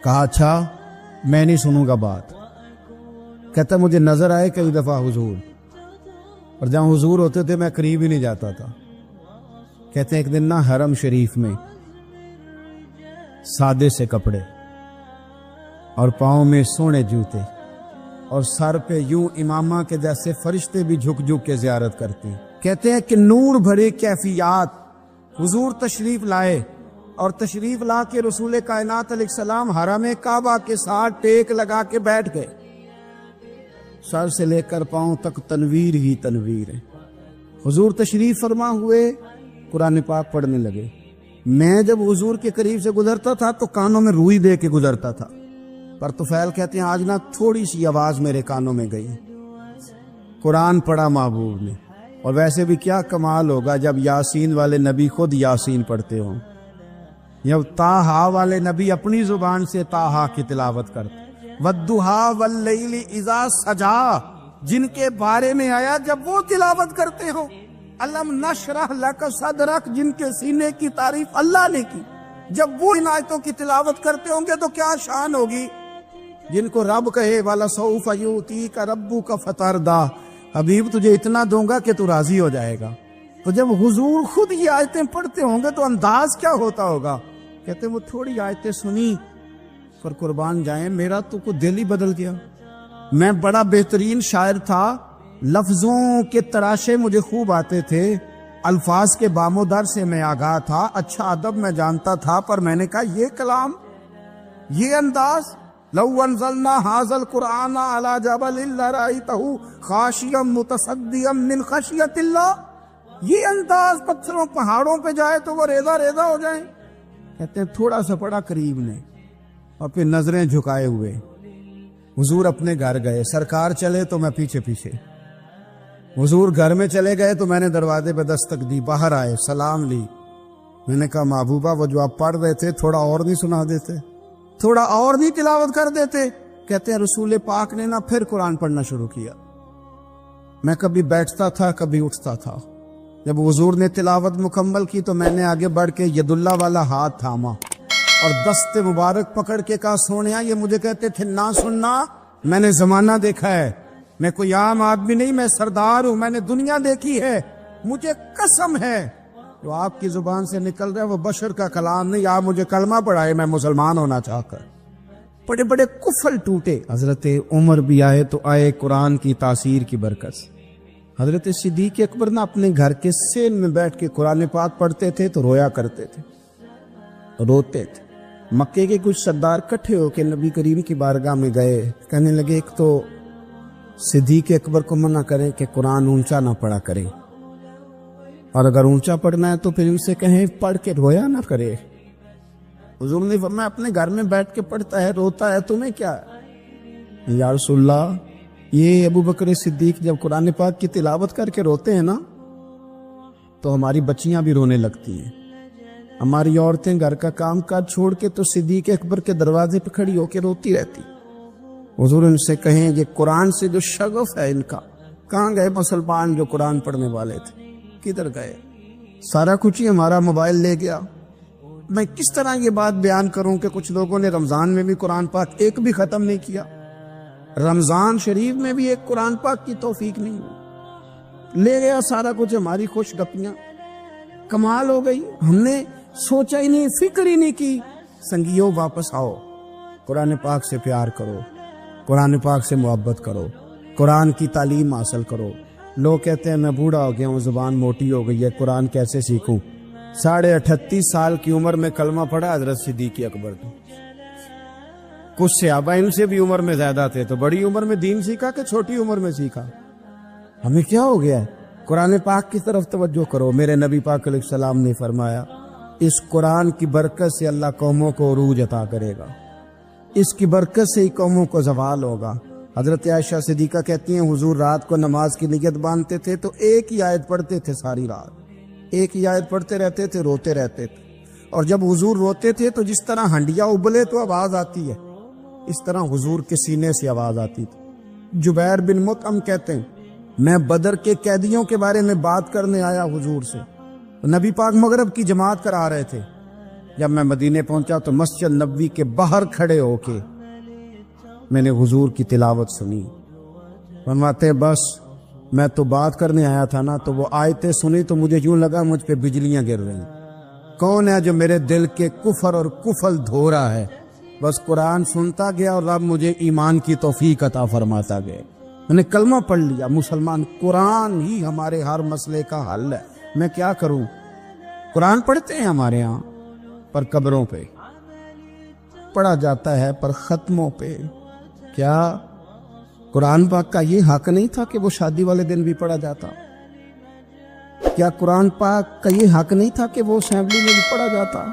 कहा, अच्छा मैं नहीं सुनूंगा बात। कहता, मुझे नजर आए कई दफा हुजूर, और जहां हुजूर होते थे मैं करीब ही नहीं जाता था। कहते हैं एक दिन ना हरम शरीफ में सादे से कपड़े और पाँव में सोने जूते और सर पे यूं इमामा के जैसे फरिश्ते भी झुक झुक के जियारत करते हैं। कहते हैं कि नूर भरे कैफियात हुजूर तशरीफ लाए, और तशरीफ ला के रसूल कायनात अलैहिस्सलाम हरम काबा के साथ टेक लगा के बैठ गए। सर से लेकर पाँव तक तनवीर ही तनवीर है। हुजूर तशरीफ फरमा हुए, कुरान पाक पढ़ने लगे। मैं जब हुजूर के करीब से गुजरता था तो कानों में रुई दे के गुजरता था, पर तुफैल कहते हैं आज ना थोड़ी सी आवाज मेरे कानों में गई, कुरान पढ़ा महबूब ने। और वैसे भी क्या कमाल होगा जब यासीन वाले नबी खुद यासीन पढ़ते हो, जब ताहा वाले नबी अपनी जुबान से ताहा की तिलावत करते, वद्दुहा वल्लैली इज़ा सजा जिनके बारे में आया जब वो तिलावत करते हो, अलम नशरह लक सदरक जिनके सीने की तारीफ अल्लाह ने की, जब वो इन आयतों की तिलावत करते होंगे तो क्या शान होगी। जिनको रब कहे वाला सौफ युती का रब्बू का फतरदा, हबीब तुझे इतना दूंगा कि तू राजी हो जाएगा। तो जब हुजूर खुद ये आयतें पढ़ते होंगे तो अंदाज क्या होता होगा। कहते वो थोड़ी आयतें सुनी पर कुर्बान जाए मेरा तो कुछ दिल ही बदल गया। मैं बड़ा बेहतरीन शायर था, लफ्जों के तराशे मुझे खूब आते थे, अल्फाज के बामोदर से मैं आगाह था, अच्छा अदब मैं जानता था, पर मैंने कहा ये कलाम, ये अंदाज, لو انزلنا هذا القرآن على جبل لرأيته خاشعا متصدعا من خشیۃ اللہ. یہ انداز پتھروں پہاڑوں پہ جائے تو وہ ریزہ ریزہ ہو جائیں. کہتے ہیں تھوڑا سا پڑا قریب نے اور پھر نظریں جھکائے ہوئے. حضور اپنے گھر گئے, سرکار چلے تو میں پیچھے پیچھے. حضور گھر میں چلے گئے تو میں نے دروازے پہ دستک دی, باہر آئے, سلام لی. میں نے کہا محبوبہ وہ جو آپ پڑھ رہے تھے تھوڑا اور نہیں سنا دیتے, تھوڑا اور نہیں تلاوت کر دیتے. کہتے ہیں رسول پاک نے نا پھر قرآن پڑھنا شروع کیا. میں کبھی بیٹھتا تھا کبھی اٹھتا تھا. جب حضور نے تلاوت مکمل کی تو میں نے آگے بڑھ کے ید اللہ والا ہاتھ تھاما اور دست مبارک پکڑ کے کہا سونیا, یہ مجھے کہتے تھے نہ سننا, میں نے زمانہ دیکھا ہے, میں کوئی عام آدمی نہیں, میں سردار ہوں, میں نے دنیا دیکھی ہے. مجھے قسم ہے جو آپ کی زبان سے نکل رہا ہے وہ بشر کا کلام نہیں. آپ مجھے کلمہ پڑھائے میں مسلمان ہونا چاہ کر. بڑے بڑے کفل ٹوٹے. حضرت عمر بھی آئے تو آئے قرآن کی تاثیر کی برکت. حضرت صدیق اکبر نہ اپنے گھر کے سین میں بیٹھ کے قرآن پاک پڑھتے تھے تو رویا کرتے تھے, روتے تھے. مکے کے کچھ سردار کٹھے ہو کے نبی کریم کی بارگاہ میں گئے, کہنے لگے ایک تو صدیق اکبر کو منع کریں کہ قرآن اونچا نہ پڑھا کرے, اور اگر اونچا پڑھنا ہے تو پھر ان سے کہیں پڑھ کے رویا نہ کرے. حضور نے فرمایا اپنے گھر میں بیٹھ کے پڑھتا ہے روتا ہے, تمہیں کیا ہے؟ یا رسول اللہ, یہ ابو بکر صدیق جب قرآن پاک کی تلاوت کر کے روتے ہیں نا تو ہماری بچیاں بھی رونے لگتی ہیں, ہماری عورتیں گھر کا کام کاج چھوڑ کے تو صدیق اکبر کے دروازے پہ کھڑی ہو کے روتی رہتی. حضور ان سے کہیں یہ قرآن سے جو شغف ہے ان کا, کہاں گئے مسلمان جو قرآن پڑھنے والے تھے, کدھر گئے؟ سارا کچھ ہی ہمارا موبائل لے گیا. میں کس طرح یہ بات بیان کروں کہ کچھ لوگوں نے رمضان میں بھی قرآن پاک ایک بھی ختم نہیں کیا, رمضان شریف میں بھی ایک قرآن پاک کی توفیق نہیں ہوئی. لے گیا سارا کچھ, ہماری خوش گپیاں. کمال ہو گئی, ہم نے سوچا ہی نہیں, فکر ہی نہیں کی. سنگیوں واپس آؤ, قرآن پاک سے پیار کرو, قرآن پاک سے محبت کرو, قرآن کی تعلیم حاصل کرو. لوگ کہتے ہیں میں بوڑھا ہو گیا ہوں, زبان موٹی ہو گئی ہے, قرآن کیسے سیکھوں؟ 38 سال کی عمر میں کلمہ پڑھا حضرت صدیق اکبر نے. کچھ صحابہ ان سے بھی عمر میں زیادہ تھے, تو بڑی عمر میں دین سیکھا کہ چھوٹی عمر میں سیکھا؟ ہمیں کیا ہو گیا ہے؟ قرآن پاک کی طرف توجہ کرو. میرے نبی پاک علیہ السلام نے فرمایا اس قرآن کی برکت سے اللہ قوموں کو عروج عطا کرے گا, اس کی برکت سے ہی قوموں کو زوال ہوگا. حضرت عائشہ صدیقہ کہتی ہیں حضور رات کو نماز کی نیت باندھتے تھے تو ایک ہی آیت پڑھتے تھے ساری رات, ایک ہی آیت پڑھتے رہتے تھے, روتے رہتے تھے. اور جب حضور روتے تھے تو جس طرح ہنڈیا ابلے تو آواز آتی ہے, اس طرح حضور کے سینے سے آواز آتی تھی. جبیر بن مطعم کہتے ہیں میں بدر کے قیدیوں کے بارے میں بات کرنے آیا حضور سے, نبی پاک مغرب کی جماعت کرا رہے تھے. جب میں مدینے پہنچا تو مسجد نبوی کے باہر کھڑے ہو کے میں نے حضور کی تلاوت سنی. فرماتے بس میں تو بات کرنے آیا تھا نا, تو وہ آیتیں سنی تو مجھے یوں لگا مجھ پہ بجلیاں گر رہی. کون ہے جو میرے دل کے کفر اور کفل دھو رہا ہے؟ بس قرآن سنتا گیا اور رب مجھے ایمان کی توفیق عطا فرماتا گیا. میں نے کلمہ پڑھ لیا, مسلمان. قرآن ہی ہمارے ہر مسئلے کا حل ہے. میں کیا کروں؟ قرآن پڑھتے ہیں ہمارے ہاں پر قبروں پہ پڑھا جاتا ہے, پر ختموں پہ. کیا قرآن پاک کا یہ حق نہیں تھا کہ وہ شادی والے دن بھی پڑھا جاتا؟ کیا قرآن پاک کا یہ حق نہیں تھا کہ وہ اسمبلی میں بھی پڑھا جاتا؟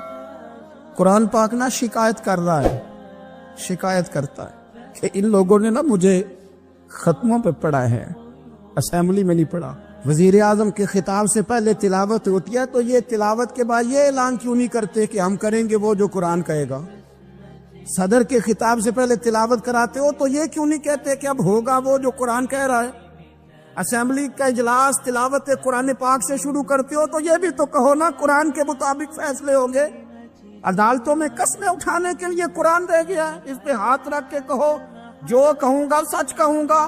قرآن پاک نہ شکایت کر رہا ہے, شکایت کرتا ہے کہ ان لوگوں نے نا مجھے ختموں پہ پڑھا ہے, اسمبلی میں نہیں پڑھا. وزیر اعظم کے خطاب سے پہلے تلاوت ہوتی ہے تو یہ تلاوت کے بعد یہ اعلان کیوں نہیں کرتے کہ ہم کریں گے وہ جو قرآن کہے گا؟ صدر کے خطاب سے پہلے تلاوت کراتے ہو تو یہ کیوں نہیں کہتے کہ اب ہوگا وہ جو قرآن کہہ رہا ہے؟ اسمبلی کا اجلاس تلاوت قرآن پاک سے شروع کرتے ہو تو یہ بھی تو کہو نا قرآن کے مطابق فیصلے ہوں گے. عدالتوں میں قسمیں اٹھانے کے لیے قرآن رہ گیا ہے, اس پہ ہاتھ رکھ کے کہو جو کہوں گا سچ کہوں گا.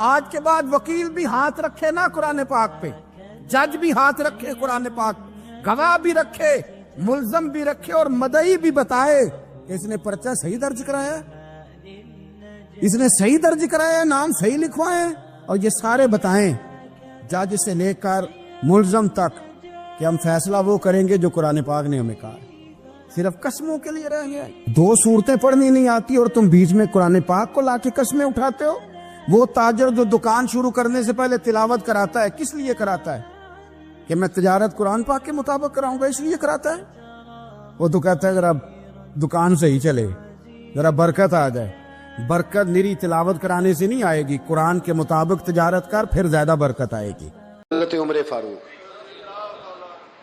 آج کے بعد وکیل بھی ہاتھ رکھے نا قرآن پاک پہ, جج بھی ہاتھ رکھے قرآن پاک, گواہ بھی رکھے, ملزم بھی رکھے, اور مدعی بھی بتائے کہ اس نے پرچہ صحیح درج کرایا ہے, اس نے صحیح درج کرایا ہے, نام صحیح لکھوائے, اور یہ سارے بتائیں جج سے لے کر ملزم تک کہ ہم فیصلہ وہ کریں گے جو قرآن پاک نے ہمیں کہا. सिर्फ कस्मों के लिए रह गया है। 2 सूरतें पढ़नी नहीं आती और तुम बीच में कुरान पाक को लाके कस्में उठाते हो। वो ताजर जो दुकान शुरू करने से पहले तिलावत कराता है, किस लिए कराता है? कि मैं तिजारत कुरान पाक के मुताबिक कराऊंगा, इसलिए कराता है। वो तो कहता है जरा दुकान सही चले, जरा बरकत आ जाए। बरकत निरी तिलावत कराने से नहीं आएगी, कुरान के मुताबिक तिजारत कर, फिर ज्यादा बरकत आएगी।
हज़रत उमर फारूक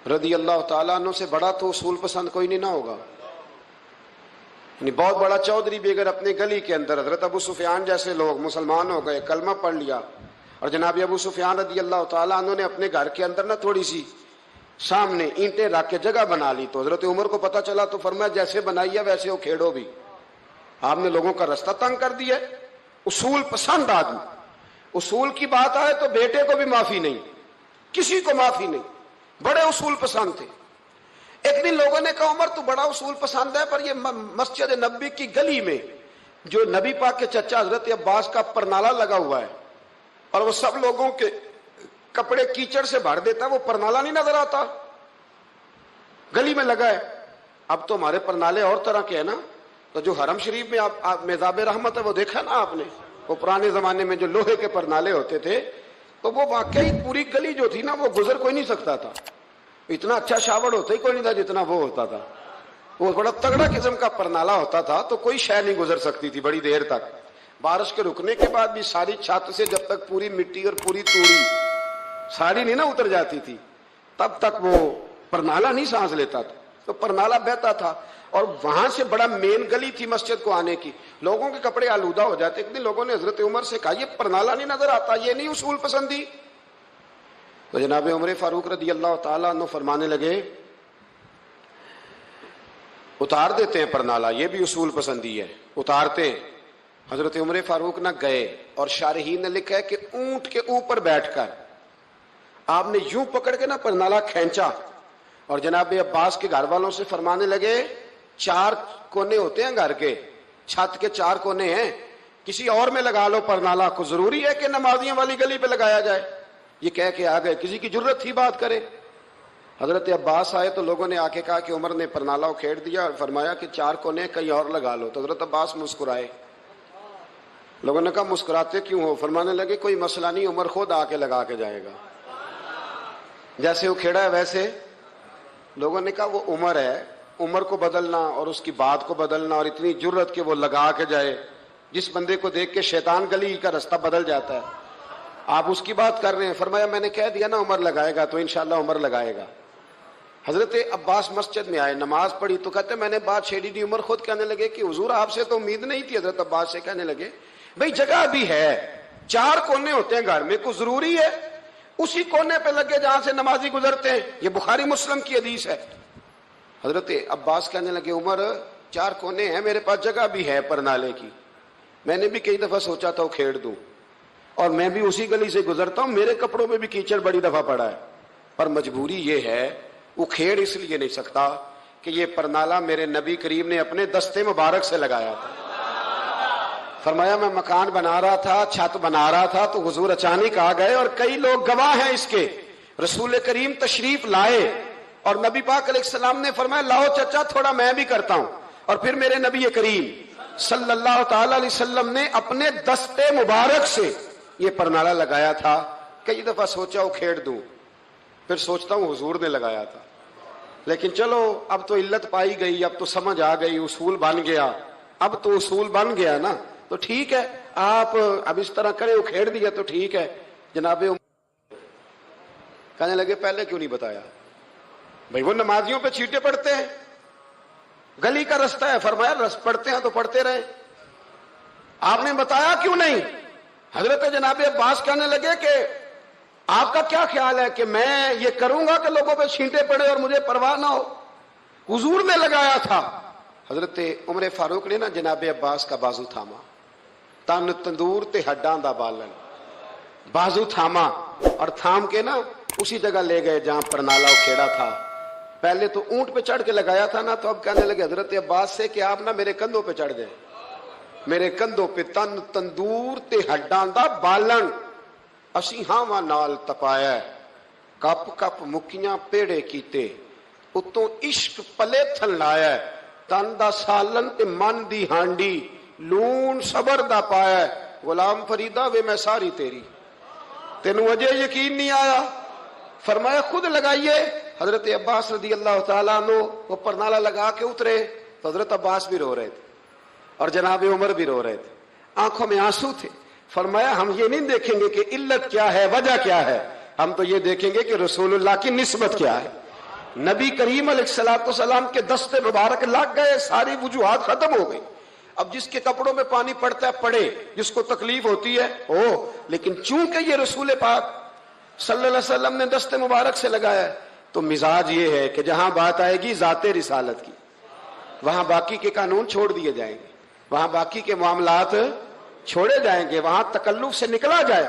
रदी अल्लाह ताला अन्हु से बड़ा तो उसूल पसंद कोई नहीं ना होगा। यानी बहुत बड़ा चौधरी भी अगर अपने गली के अंदर, हजरत अबू सुफियान जैसे लोग मुसलमान हो गए, कलमा पढ़ लिया, और जनाब अबू सुफियान रदी अल्लाह ताला अन्हु ने अपने घर के अंदर ना थोड़ी सी सामने ईंटें रख के जगह बना ली, तो हजरत उमर को पता चला तो फरमाया जैसे बनाई है वैसे वो खेड़ो भी, आपने लोगों का रास्ता तंग कर दिया। उसूल पसंद आदमी, उसूल की बात आए तो बेटे को भी माफी नहीं, किसी को माफी नहीं, बड़े उसूल पसंद थे। एक दिन लोगों ने कहा उमर तू बड़ा उसूल पसंद है, पर ये मस्जिद नबी की गली में जो नबी पाक के चचा हजरत अब्बास का परनाला लगा हुआ है और वो सब लोगों के कपड़े कीचड़ से भर देता है, वो परनाला नहीं नजर आता, गली में लगा है। अब तो हमारे परनाले और तरह के है ना, तो जो हरम शरीफ में आप मेजाब रहमत है वो देखा ना आपने, वो पुराने जमाने में जो लोहे के परनाले होते थे, तो वो वाकई पूरी गली जो थी ना वो गुजर कोई नहीं सकता था। इतना अच्छा शावड़ होता ही कोई नहीं था जितना वो होता था। वो बड़ा तगड़ा किस्म का परनाला होता था, तो कोई शय नहीं गुजर सकती थी बड़ी देर तक। बारिश के रुकने के बाद भी सारी छत से जब तक पूरी मिट्टी और पूरी तूड़ी सारी नहीं ना उतर जाती थी, तब तक वो परनाला नहीं सांस लेता था, तो परनाला बहता था। और वहां से बड़ा मेन गली थी मस्जिद को आने की, लोगों के कपड़े आलूदा हो जाते। एक दिन लोगों ने हजरत उमर से कहा ये परनाला नहीं नजर आता, ये नहीं उसूल पसंदी? तो जनाब उमर फारूक रदी अल्लाह ताला अन्हु फरमाने लगे उतार देते हैं परनाला, ये भी उसूल पसंदी है, उतारते हैं। हजरत उमर फारूक ना गए, और शारहीन ने लिखा है कि ऊंट के ऊपर बैठकर आपने यूं पकड़ के ना परनाला खींचा, और जनाब अब्बास के घर वालों से फरमाने लगे 4 कोने होते हैं घर के, छत के 4 कोने हैं, किसी और में लगा लो परनाला, को जरूरी है कि नमाजियों वाली गली पे लगाया जाए? ये कह के आ गए, किसी की जरूरत थी बात करे। हजरत अब्बास आए तो लोगों ने आके कहा कि उमर ने परनाला उखेड़ दिया और फरमाया कि 4 कोने कहीं और लगा लो। तो हजरत अब्बास मुस्कुराए। लोगों ने कहा मुस्कुराते क्यों हो? फरमाने लगे कोई मसला नहीं, उमर खुद आके लगा के जाएगा। जैसे उखेड़ा है वैसे लोगों ने कहा वो उमर है, उमर को बदलना और उसकी बात को बदलना और इतनी जुर्रत के वो लगा के जाए, जिस बंदे को देख के शैतान गली का रास्ता बदल जाता है, आप उसकी बात कर रहे हैं। फरमाया मैंने कह दिया ना उमर लगाएगा, तो इंशाल्लाह उमर लगाएगा। हजरत अब्बास मस्जिद में आए, नमाज पढ़ी, तो कहते मैंने बात छेड़ी दी। उमर खुद कहने लगे कि हुजूर आपसे तो उम्मीद नहीं थी। हजरत अब्बास से कहने लगे भाई जगह भी है, 4 कोने होते हैं घर में, कुछ जरूरी है उसी कोने पे लगे जहां से नमाजी गुजरते हैं? ये बुखारी मुस्लिम की हदीस है। हजरत अब्बास कहने लगे उमर 4 कोने हैं, मेरे पास जगह भी है परनाले की, मैंने भी कई दफा सोचा था उखेड़ दूं, और मैं भी उसी गली से गुजरता हूं, मेरे कपड़ों में भी कीचड़ बड़ी दफा पड़ा है, पर मजबूरी ये है उखेड़ इसलिए नहीं सकता कि ये परनाला मेरे नबी करीम ने अपने दस्ते मुबारक से लगाया था। फरमाया मैं मकान बना रहा था, छत बना रहा था, तो हुजूर अचानक आ गए, और कई लोग गवाह हैं इसके, रसूल करीम तशरीफ लाए और नबी पाक अलैहिस्सलाम ने फरमाया लाओ चचा थोड़ा मैं भी करता हूं, और फिर मेरे नबी करीम सल्लल्लाहु ताला अलैहि वसल्लम ने अपने दस्ते मुबारक से ये परनाला लगाया था। कई दफा सोचा उखेड़ दूं, फिर सोचता हूं हुजूर ने लगाया था, लेकिन चलो अब तो इल्लत पाई गई, अब तो समझ आ गई, उसूल बन गया, अब तो उसूल बन गया ना, तो ठीक है आप अब इस तरह करें, उखेड़ दिया तो ठीक है। जनाब कहने लगे पहले क्यों नहीं बताया? भाई वो नमाजियों पे चीटे पड़ते हैं, गली का रास्ता है, फरमाया रस पढ़ते हैं तो पढ़ते रहे, आपने बताया क्यों नहीं? हजरत जनाब अब्बास कहने लगे कि आपका क्या ख्याल है कि मैं ये करूंगा कि लोगों पे छींटे पड़े और मुझे परवाह ना हो? हुजूर ने लगाया था। हजरत उमर फारूक ने ना जनाब अब्बास का बाजू थामा, तन तंदूर ते हड्डां दा बालन, बाजू थामा और थाम के ना उसी जगह ले गए जहां परनाला उखेड़ा था। पहले तो ऊंट पे चढ़ के लगाया था ना, तो अब कहने लगे हजरत अब्बास से कि आप ना मेरे कंधों पे चढ़ गए, मेरे कंधों पे तन तंदूर ते हड्डां दा बालन, असी हावां नाल तपाया, कप कप मुक्कियां पेड़े कीते, ਉਤੋਂ ਇਸ਼ਕ ਪਲੇ ਥਲ ਲਾਇਆ, ਤਨ ਦਾ ਸਾਲਨ ਤੇ ਮਨ ਦੀ ਹਾਂਡੀ, ਲੂਣ ਸਬਰ ਦਾ ਪਾਇਆ, ਗੁਲਾਮ फरीदा वे मैं सारी तेरी। तेनू अजय यकीन नहीं आया? फरमाया खुद लगाइए। हजरत अब्बास रदी अल्लाह तआला अन्हु वो परनाला लगा के उतरे तो हजरत अब्बास भी रो रहे थे और जनाब उमर भी रो रहे थे, आंखों में आंसू थे। फरमाया हम ये नहीं देखेंगे कि इल्लत क्या है, वजह क्या है, हम तो ये देखेंगे कि रसूलुल्लाह की निस्बत क्या है। नबी करीम अलैहिस्सलाम के दस्ते मुबारक लग गए, सारी वजूहात खत्म हो गई। अब जिसके कपड़ों में पानी पड़ता है पड़े, जिसको तकलीफ होती है हो, लेकिन चूंकि ये रसूल पाक सल्लल्लाहु अलैहि वसल्लम ने दस्ते मुबारक से लगाया है, तो मिजाज ये है कि जहां बात आएगी जाते रिसालत की, वहां बाकी के कानून छोड़ दिए जाएंगे, वहां बाकी के मामलात छोड़े जाएंगे, वहां तकल्लुफ से निकला जाए।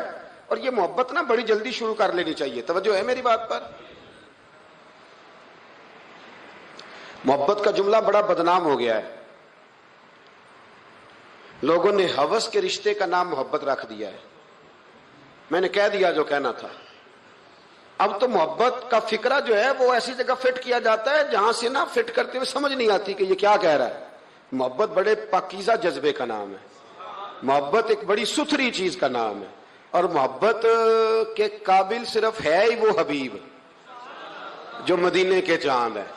और ये मोहब्बत ना बड़ी जल्दी शुरू कर लेनी चाहिए। तवज्जो है मेरी बात पर? मोहब्बत का जुमला बड़ा बदनाम हो गया है। लोगों ने हवस के रिश्ते का नाम मोहब्बत रख दिया है। मैंने कह दिया जो कहना था। अब तो मोहब्बत का फिक्रा जो है वो ऐसी जगह फिट किया जाता है जहां से ना फिट करते हुए समझ नहीं आती कि ये क्या कह रहा है। मोहब्बत बड़े पाकीज़ा जज्बे का नाम है, मोहब्बत एक बड़ी सुथरी चीज का नाम है, और मोहब्बत के काबिल सिर्फ है ही वो हबीब जो मदीने के चांद है।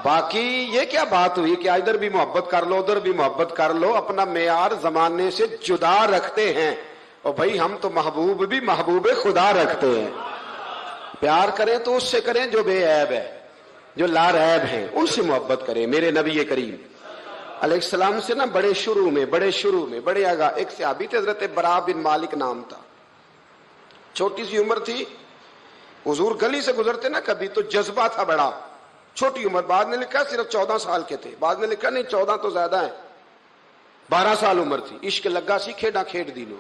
बाकी ये क्या बात हुई कि इधर भी मोहब्बत कर लो उधर भी मोहब्बत कर लो, अपना मेयार जमाने से जुदा रखते हैं। और भाई हम तो महबूब भी महबूब खुदा रखते हैं। प्यार करें तो उससे करें जो बेऐब है, जो लारैब है, उनसे मोहब्बत करें। मेरे नबी करीम अलैहिस्सलाम से ना बड़े शुरू में बड़े आगा एक सहाबी थे, हजरत बरा बिन मालिक नाम था। छोटी सी उम्र थी, हुजूर गली से गुजरते ना कभी तो जज्बा था बड़ा। छोटी उम्र, बाद में लिखा सिर्फ 14 साल के थे, बाद में लिखा नहीं 14 तो ज्यादा है, 12 साल उम्र थी। इश्क लगा सी खेड़ा खेड़ दी लो,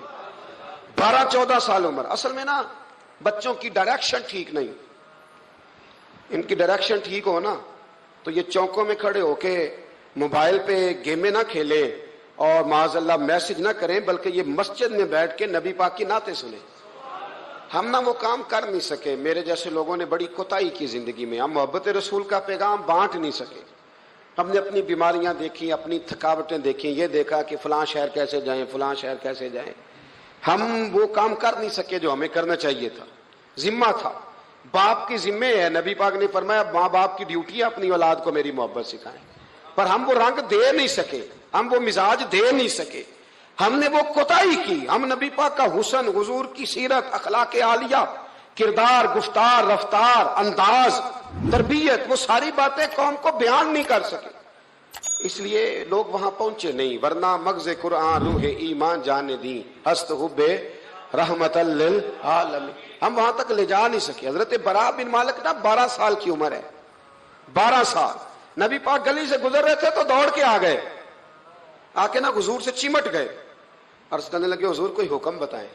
12-14 साल उम्र। असल में ना बच्चों की डायरेक्शन ठीक नहीं, इनकी डायरेक्शन ठीक हो ना तो ये चौकों में खड़े होके मोबाइल पे गेमें ना खेले और माज़अल्लाह मैसेज ना करें, बल्कि ये मस्जिद में बैठ के नबी पाक की नाते सुने। हम ना वो काम कर नहीं सके। मेरे जैसे लोगों ने बड़ी कोताही की जिंदगी में। हम मोहब्बत रसूल का पैगाम बांट नहीं सके। हमने अपनी बीमारियां देखी, अपनी थकावटें देखी, ये देखा कि फलां शहर कैसे जाएं, फलां शहर कैसे जाएं। हम वो काम कर नहीं सके जो हमें करना चाहिए था। जिम्मा था, बाप की जिम्मे है। नबी पाक ने फरमाया माँ बाप की ड्यूटी है अपनी औलाद को मेरी मोहब्बत सिखाएं। पर हम वो रंग दे नहीं सके, हम वो मिजाज दे नहीं सके, हमने वो कोताही की। हम नबी पाक का हुस्न, हुजूर की सीरत, अखलाक आलिया, किरदार, गुफ्तार, रफ्तार, अंदाज, तरबियत, वो सारी बातें कौम को बयान नहीं कर सके, इसलिए लोग वहां पहुंचे नहीं। वरना मगज़ कुरान रूह ईमान जाने दी हस्त हुब्बे रहमतल लिल आलमीन, हम वहां तक ले जा नहीं सके। हजरत बरा बिन मालिक ना 12 साल की उम्र है, 12 साल। नबी पाक गली से गुजर रहे थे तो दौड़ के आ गए, आके ना हुजूर से चिमट गए, अर्ज करने लगे हुजूर कोई हुक्म बताएं,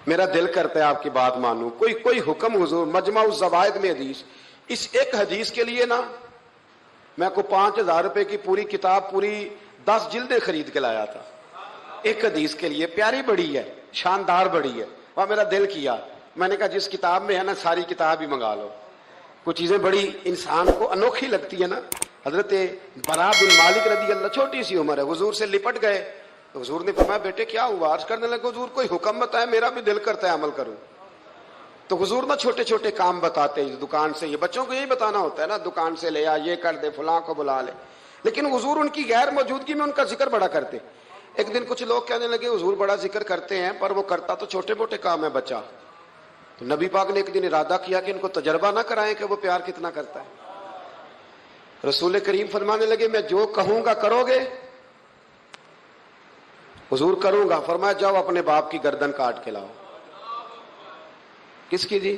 मेरा दिल करता है आपकी बात मानूं, कोई हुक्म हुजूर। मजमा ज़वाइद में हदीस, इस एक हदीस के लिए ना मैं को 5000 रुपए की पूरी किताब, पूरी 10 जिल्दें खरीद के लाया था एक हदीस के लिए। प्यारी बड़ी है, शानदार बड़ी है। वह मेरा दिल किया, मैंने कहा जिस किताब में है ना सारी किताब ही मंगा लो। कुछ चीजें बड़ी इंसान को अनोखी लगती है ना। हजरत बरा बिन मालिक रदी अल्लाह, छोटी सी उम्र है, हुजूर से लिपट गए। तो हुजूर ने फरमाया बेटे क्या हुआ? अर्ज करने लगे हुजूर कोई हुक्म बताए, मेरा भी दिल करता है अमल करूं। तो हुजूर ना छोटे छोटे काम बताते हैं दुकान से, ये बच्चों को यही बताना होता है ना, दुकान से ले आ, ये कर दे, फलां को बुला ले। लेकिन हुजूर उनकी गैर मौजूदगी में उनका जिक्र बड़ा करते। एक दिन कुछ लोग कहने लगे हुजूर बड़ा जिक्र करते हैं पर वो करता तो छोटे मोटे काम है बच्चा। तो नबी पाक ने एक दिन इरादा किया कि इनको तजर्बा ना कराएं कि वो प्यार कितना करता है। रसूल करीम फरमाने लगे मैं जो कहूंगा करोगे? हुजूर करूंगा। फरमाया जाओ अपने बाप की गर्दन काट के लाओ। किसकी जी?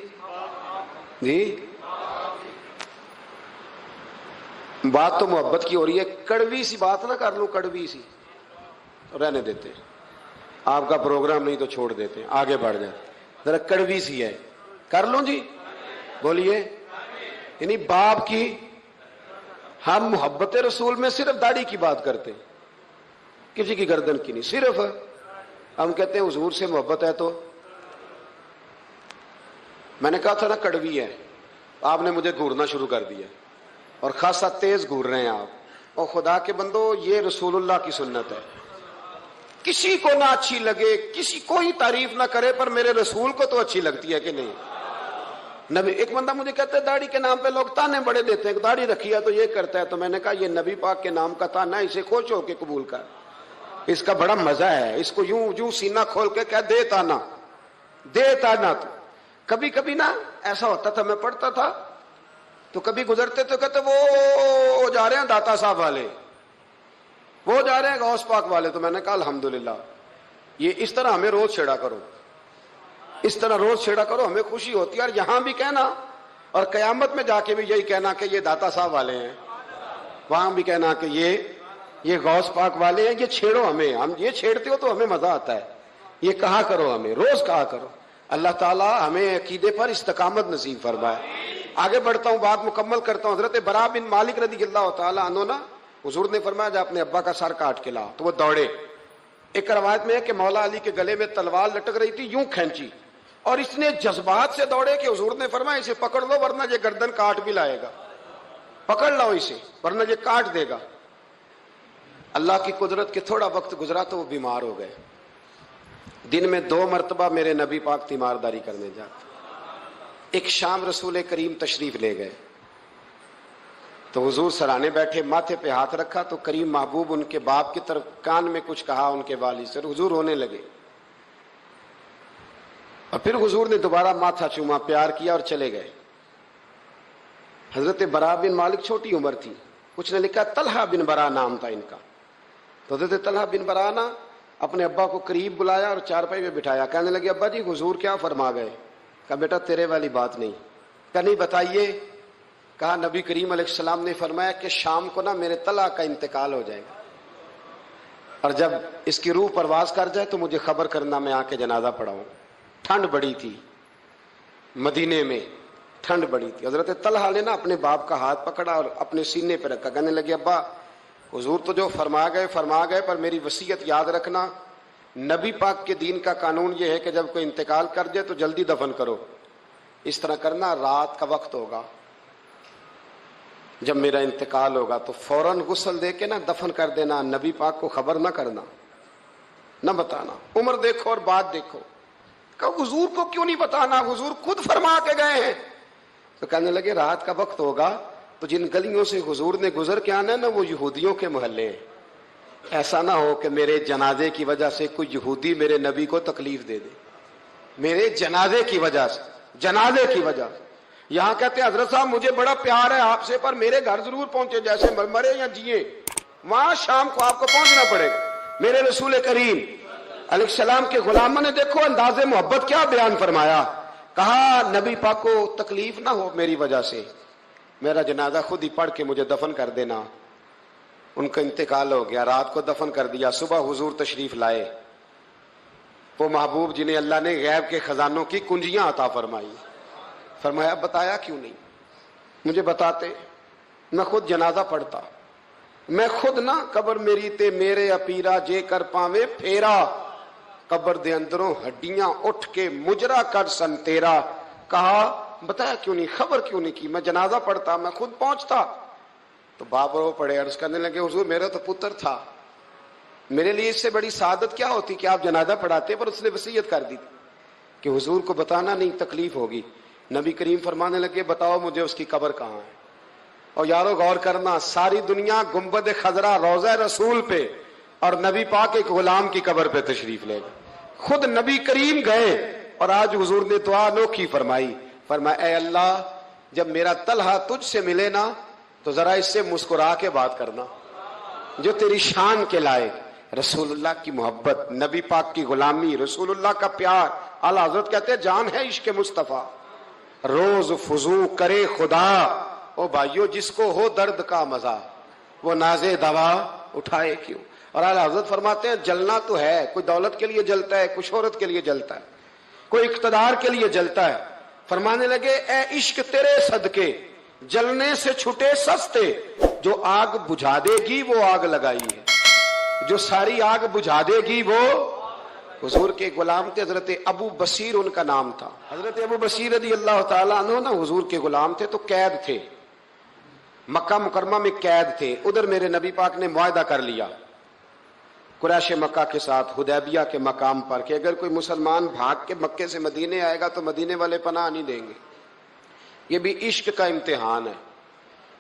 बात तो मोहब्बत की हो रही है, कड़वी सी बात ना कर लूं, कड़वी सी तो रहने देते, आपका प्रोग्राम नहीं तो छोड़ देते, आगे बढ़ जाए। जरा कड़वी सी है, कर लो जी, बोलिए। यानी बाप की, हम मोहब्बत रसूल में सिर्फ दाढ़ी की बात करते हैं, किसी की गर्दन की नहीं। सिर्फ हम कहते हैं हुजूर से मोहब्बत है तो मैंने कहा था ना कड़वी है। آپ نے مجھے گھورنا شروع کر دیا اور خاصا تیز گھور رہے ہیں آپ. اور خدا کے بندو یہ رسول اللہ کی سنت ہے. کسی کو نہ اچھی لگے, کسی کوئی تعریف نہ کرے, پر میرے رسول کو تو اچھی لگتی ہے کہ نہیں. نبی, ایک بندہ مجھے کہتا ہے داڑھی کے نام پہ لوگ تانے بڑے دیتے ہیں, داڑھی رکھی ہے تو یہ کرتا ہے. تو میں نے کہا یہ نبی پاک کے نام کا تانا ہے, اسے خوش ہو کے قبول کر, اس کا بڑا مزہ ہے. اس کو یوں یوں سینہ کھول کے کہہ دے تانا, دے تانا. تو کبھی کبھی نا ایسا ہوتا تھا, میں پڑھتا تھا تو کبھی گزرتے تو کہتے وہ جا رہے ہیں داتا صاحب والے, وہ جا رہے ہیں غوث پاک والے. تو میں نے کہا الحمدللہ, یہ اس طرح ہمیں روز چھیڑا کرو, اس طرح روز چھیڑا کرو, ہمیں خوشی ہوتی ہے. اور یہاں بھی کہنا اور قیامت میں جا کے بھی یہی کہنا کہ یہ داتا صاحب والے ہیں, وہاں بھی کہنا کہ یہ غوث پاک والے ہیں. یہ چھیڑو ہمیں, ہم یہ چھیڑتے ہو تو ہمیں مزہ آتا ہے. یہ کہا کرو, ہمیں روز کہا کرو. اللہ تعالیٰ ہمیں عقیدے پر استقامت نصیب فرمائے. آگے بڑھتا ہوں, بات مکمل کرتا ہوں. حضرت برا بن مالک رضی اللہ تعالیٰ عنہ نا, حضور نے فرمایا جب اپنے ابا کا سر کاٹ کے لا, تو وہ دوڑے. ایک روایت میں ہے کہ مولا علی کے گلے میں تلوار لٹک رہی تھی, یوں کھینچی, اور اس نے جذبات سے دوڑے کہ حضور نے فرمایا اسے پکڑ لو ورنہ یہ گردن کاٹ بھی لائے گا, پکڑ لو اسے ورنہ یہ کاٹ دے گا. اللہ کی قدرت کے تھوڑا وقت گزرا تو وہ بیمار ہو گئے. دن میں 2 مرتبہ میرے نبی پاک تیمارداری کرنے جاتے. ایک شام رسول کریم تشریف لے گئے تو حضور سرانے بیٹھے, ماتھے پہ ہاتھ رکھا تو کریم محبوب ان کے باپ کی طرف کان میں کچھ کہا ان کے والد سے, حضور رونے لگے. اور پھر حضور نے دوبارہ ماتھا چوما, پیار کیا اور چلے گئے. حضرت برا بن مالک چھوٹی عمر تھی, کچھ نے لکھا طلحہ بن برا نام تھا ان کا. تو حضرت طلحہ بن برا نا اپنے ابا کو قریب بلایا اور چارپائی میں بٹھایا. کہنے لگے ابا جی حضور کیا فرما گئے؟ کہا بیٹا تیرے والی بات نہیں. کہا نہیں بتائیے. کہا نبی کریم علیہ السلام نے فرمایا کہ شام کو نا میرے طلحہ کا انتقال ہو جائے گا, اور جب اس کی روح پرواز کر جائے تو مجھے خبر کرنا, میں آ کے جنازہ پڑھاؤں. ٹھنڈ بڑی تھی, مدینے میں ٹھنڈ بڑی تھی. حضرت طلحہ نے نا اپنے باپ کا ہاتھ پکڑا اور اپنے سینے پہ رکھا. کہنے لگے ابا حضور تو جو فرما گئے, پر میری وصیت یاد رکھنا. نبی پاک کے دین کا قانون یہ ہے کہ جب کوئی انتقال کر جائے تو جلدی دفن کرو. اس طرح کرنا, رات کا وقت ہوگا, جب میرا انتقال ہوگا تو فوراً غسل دے کے نا دفن کر دینا. نبی پاک کو خبر نہ کرنا, نہ بتانا. عمر دیکھو اور بات دیکھو. کہ حضور کو کیوں نہیں بتانا, حضور خود فرما کے گئے ہیں. تو کہنے لگے رات کا وقت ہوگا تو جن گلیوں سے حضور نے گزر کے آنا ہے نا وہ یہودیوں کے محلے ہیں. ایسا نہ ہو کہ میرے جنازے کی وجہ سے کوئی یہودی میرے نبی کو تکلیف دے دے. میرے جنازے کی وجہ سے, جنازے کی وجہ سے. یہاں کہتے ہیں حضرت صاحب مجھے بڑا پیار ہے آپ سے, پر میرے گھر ضرور پہنچے, جیسے مرے یا جیے وہاں شام کو آپ کو پہنچنا پڑے گا. میرے رسول کریم علیہ السلام کے غلاموں نے دیکھو انداز محبت کیا بیان فرمایا. کہا نبی پاک کو تکلیف نہ ہو میری وجہ سے, میرا جنازہ خود ہی پڑھ کے مجھے دفن کر دینا. ان کا انتقال ہو گیا, رات کو دفن کر دیا. صبح حضور تشریف لائے, وہ محبوب جنہیں اللہ نے غیب کے خزانوں کی کنجیاں عطا فرمائی. فرمایا بتایا کیوں نہیں, مجھے بتاتے, میں خود جنازہ پڑھتا. میں خود نہ قبر میری تے میرے اپیرا جے کر پاوے پھیرا, قبر دے اندروں ہڈیاں اٹھ کے مجرا کر سن تیرا. کہا بتایا کیوں نہیں, خبر کیوں نہیں کی, میں جنازہ پڑھتا, میں خود پہنچتا. تو باپ رو پڑے, عرض کرنے لگے حضور میرا تو پتر تھا, میرے لیے اس سے بڑی سعادت کیا ہوتی کہ آپ جنازہ پڑھاتے, پر اس نے وصیت کر دی تھی کہ حضور کو بتانا نہیں, تکلیف ہوگی. نبی کریم فرمانے لگے بتاؤ مجھے اس کی قبر کہاں ہے. اور یارو غور کرنا, ساری دنیا گنبد خضرا روضہ رسول پہ اور نبی پاک ایک غلام کی قبر پہ تشریف لے گئے. خود نبی کریم گئے اور آج حضور نے دعا انوکھی فرمائی. فرمایا اے اللہ جب میرا طلحہ تجھ سے ملے نا تو ذرا اس سے مسکرا کے بات کرنا, جو تیری شان کے لائق. رسول اللہ کی محبت, نبی پاک کی غلامی, رسول اللہ کا پیار. اعلیٰ حضرت کہتے ہیں جان ہے عشق مصطفیٰ, روز فضو کرے خدا. او بھائیو جس کو ہو درد کا مزہ وہ نازے دوا اٹھائے کیوں. اور اعلیٰ حضرت فرماتے ہیں جلنا تو ہے, کوئی دولت کے لیے جلتا ہے, کوئی شہرت کے لیے جلتا ہے, کوئی اقتدار کے لیے جلتا ہے. فرمانے لگے اے عشق تیرے صدقے جلنے سے چھٹے سستے, جو آگ بجھا دے گی وہ آگ لگائی ہے, جو ساری آگ بجھا دے گی وہ. हुजूर के गुलाम थे, हजरत अबू बसीर उनका नाम था। हजरत अबू बसीर रदी अल्लाह ताला अन्हु ना हुजूर के गुलाम थे, तो कैद थे, मक्का मुकरमा में कैद थे। उधर मेरे नबी पाक ने मुआहदा कर लिया कुरैश मक्का के साथ हुदैबिया के मकाम पर कि अगर कोई मुसलमान भाग के मक्के से मदीने आएगा तो मदीने वाले पनाह नहीं देंगे। ये भी इश्क का इम्तिहान है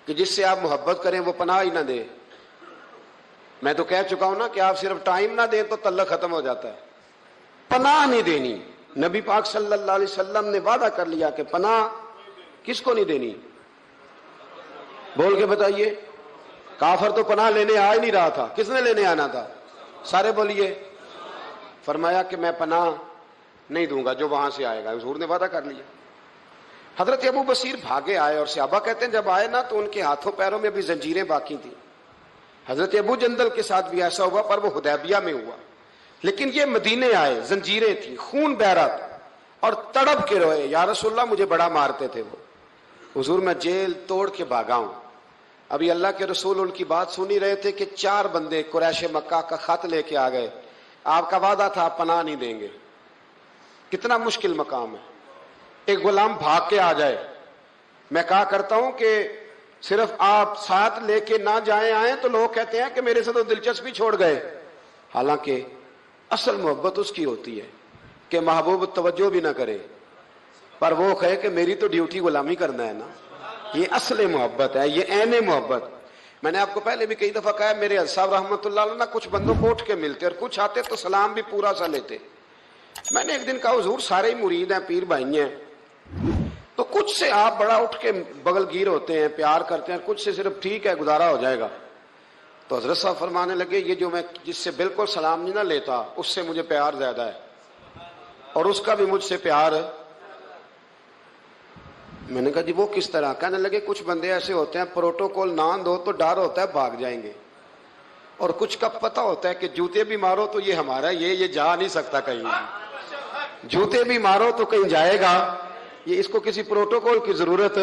कि जिससे आप मोहब्बत करें वो पनाह ही ना दे। मैं तो कह चुका हूं ना कि आप सिर्फ टाइम ना दें तो तल्लक खत्म हो जाता है। पनाह नहीं देनी। नबी पाक सल्लल्लाहु अलैहि वसल्लम ने वादा कर लिया कि पनाह किसको नहीं देनी। बोल के बताइए। काफर तो पनाह लेने आ ही नहीं रहा था, किसने लेने आना था? सारे बोलिए। फरमाया कि मैं पनाह नहीं दूंगा जो वहां से आएगा। हुजूर ने वादा कर लिया। हजरत अबू बसीर भागे आए और सहाबा कहते हैं जब आए ना तो उनके हाथों पैरों में भी जंजीरें बाकी थी। हजरत अबू जंदल के साथ भी ऐसा हुआ, पर वो हुदैबिया में हुआ। लेकिन ये मदीने आए, जंजीरें थी, खून बह रहा था और तड़प के रोए, या रसूलल्लाह मुझे बड़ा मारते थे वो, हुजूर मैं जेल तोड़ के भागा हूं। अभी अल्लाह के रसूल उनकी बात सुन ही रहे थे कि 4 बंदे कुरैश मक्का का खत लेके आ गए, आपका वादा था आप पनाह नहीं देंगे। कितना मुश्किल मकाम है, एक गुलाम भाग के आ जाए। मैं कहा करता हूं कि सिर्फ आप साथ लेके ना जाए आए तो लोग कहते हैं कि मेरे से तो दिलचस्पी छोड़ गए। हालांकि असल मोहब्बत उसकी होती है कि महबूब तवज्जो भी ना करे पर वो कहे कि मेरी तो ड्यूटी गुलामी करना है ना। ये असल मोहब्बत है, ये ऐने मोहब्बत। मैंने आपको पहले भी कई दफा कहा, मेरे हज साहब रहमतुल्लाह अलैह ना कुछ बंदों को उठ के मिलते और कुछ आते तो सलाम भी पूरा सा लेते। मैंने एक दिन कहा हुजूर सारे ही मुरीद हैं, पीर भाई हैं, तो कुछ से आप बड़ा उठ के बगलगीर होते हैं, प्यार करते हैं, कुछ से सिर्फ ठीक है गुजारा हो जाएगा। तो हजरत साहब फरमाने लगे ये जो मैं जिससे बिल्कुल सलाम नहीं ना लेता उससे मुझे प्यार ज्यादा है और उसका भी मुझसे प्यार है। मैंने कहा जी वो किस तरह? कहने लगे कुछ बंदे ऐसे होते हैं प्रोटोकॉल ना दो तो डर होता है भाग जाएंगे, और कुछ का पता होता है कि जूते भी मारो तो ये हमारा, ये जा नहीं सकता कहीं, जूते भी मारो तो कहीं जाएगा, ये इसको किसी प्रोटोकॉल की जरूरत।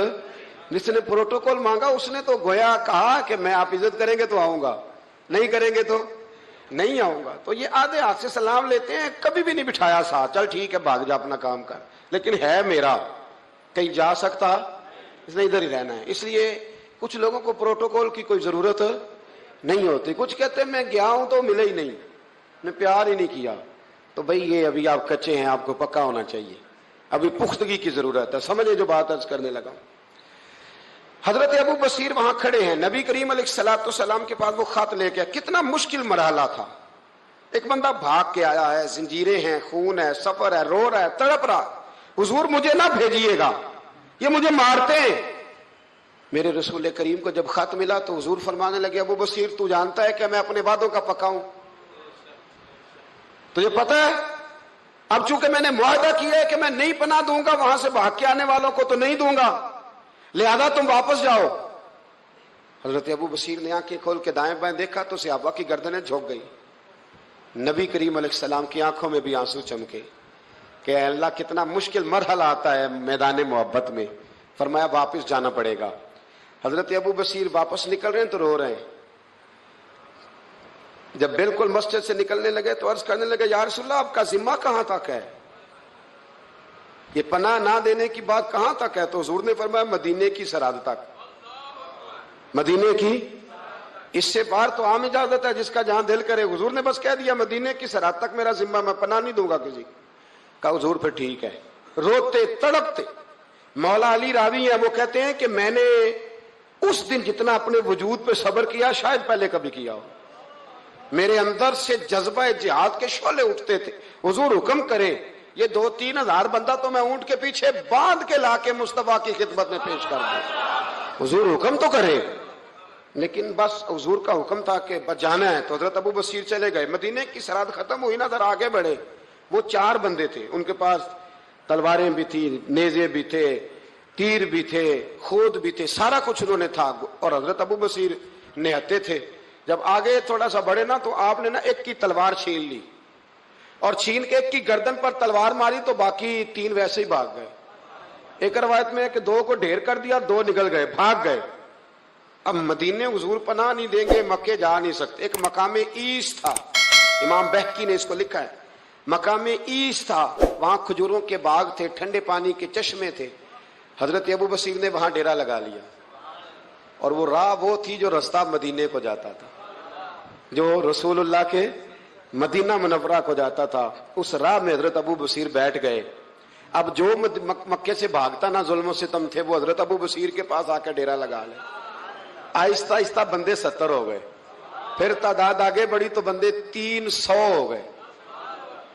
जिसने प्रोटोकॉल मांगा उसने तो गोया कहा कि मैं आप इज्जत करेंगे तो आऊंगा, नहीं करेंगे तो नहीं आऊंगा। तो ये आधे हाथ से सलाम लेते हैं, कभी भी नहीं बिठाया साथ, चल ठीक है भाग जा अपना काम कर, लेकिन है मेरा, कहीं जा सकता इसने इधर ही रहना है। इसलिए कुछ लोगों को प्रोटोकॉल की कोई जरूरत नहीं होती। कुछ कहते हैं मैं गया हूं तो मिले ही नहीं, मैं प्यार ही नहीं किया। तो भाई ये अभी आप कच्चे हैं, आपको पक्का होना चाहिए, अभी पुख्तगी की जरूरत है। समझे जो बात अर्ज करने लगा। हजरत अबू बसीर वहां खड़े हैं, नबी करीम अलैहिस्सलाम के पास वो खत लेके आया। कितना मुश्किल मरहला था। एक बंदा भाग के आया है, जंजीरें हैं, खून है, सफर है, रो रहा है, तड़प रहा, हुजूर मुझे ना भेजिएगा, ये मुझे मारते हैं। मेरे रसूल करीम को जब खत मिला तो हुजूर फरमाने लगे अबू बसीर तू जानता है कि मैं अपने वादों का पक्का हूं, तुझे पता है अब चूंकि मैंने मुआहदा किया है कि मैं नहीं पनाह दूंगा, वहां से भाग के आने वालों को तो नहीं दूंगा, लिहाजा तुम वापस जाओ। हजरत अबू बसीर ने आंखें खोल के दाएं बाएं देखा तो सहाबा की गर्दनें झुक गई। नबी करीम अलैहिस्सलाम की आंखों में भी आंसू चमके कि अल्लाह कितना मुश्किल मरहला आता है मैदान मोहब्बत में। फरमाया वापस जाना पड़ेगा। हजरत अबू बसीर वापस निकल रहे हैं तो रो रहे हैं। जब बिल्कुल मस्जिद से निकलने लगे तो अर्ज करने लगे या रसूलल्लाह आपका जिम्मा कहां तक है, ये पनाह ना देने की बात कहां तक है? तो हुजूर ने फरमाया मदीने की सरहद तक, मदीने की, इससे बाहर तो आम इजाजत है जिसका जहां दिल करे। हुजूर ने बस कह दिया मदीने की सरहद तक मेरा जिम्मा, मैं पनाह नहीं दूंगा किसी। कहा हुजूर फिर ठीक है। रोते तड़पते मौला अली रावी है, वो कहते हैं कि मैंने उस दिन जितना अपने वजूद पे सब्र किया शायद पहले कभी किया हो। मेरे अंदर से जज्बा जिहाद के शोले उठते थे। हुजूर हुक्म करे ये 2-3 हजार बंदा तो मैं ऊंट के पीछे बांध के लाके मुस्तफा की खिदमत में पेश कर दूं। हुजूर हुक्म तो करे, लेकिन बस हुजूर का हुक्म था कि बस जाना है। तो हजरत अबू बसीर चले गए। मदीने की सरहद खत्म हुई ना, जरा आगे बढ़े। वो 4 बंदे थे, उनके पास तलवारें भी थी, नेजे भी थे, तीर भी थे, खोद भी थे, सारा कुछ उन्होंने था। और हजरत अबू बसीर निहत्ते थे। जब आगे थोड़ा सा बढ़े ना तो आपने ना एक की तलवार छीन ली और छीन के एक की गर्दन पर तलवार मारी तो बाकी 3 वैसे ही भाग गए। एक रवायत में कि 2 को ढेर कर दिया, 2 निकल गए, भाग गए। अब मदीने हुजूर पनाह नहीं देंगे, मक्के जा नहीं सकते। एक मकाम ईस था, इमाम बहकी ने इसको लिखा है। मकाम ईस था, वहां खजूरों के बाग थे, ठंडे पानी के चश्मे थे। हजरत अबू बसीर ने वहां डेरा लगा लिया, और वो राह वो थी जो रास्ता मदीने को जाता था, जो रसूलुल्लाह के मदीना मुनव्वरा को जाता था। उस राह में हजरत अबू बसीर बैठ गए। अब जो मक्के से भागता ना जुल्म सितम थे, वो हजरत अबू बसीर के पास आकर डेरा लगा ले। आहिस्ता आहिस्ता बंदे 70 हो गए, फिर तादाद आगे बढ़ी तो बंदे 300 हो गए।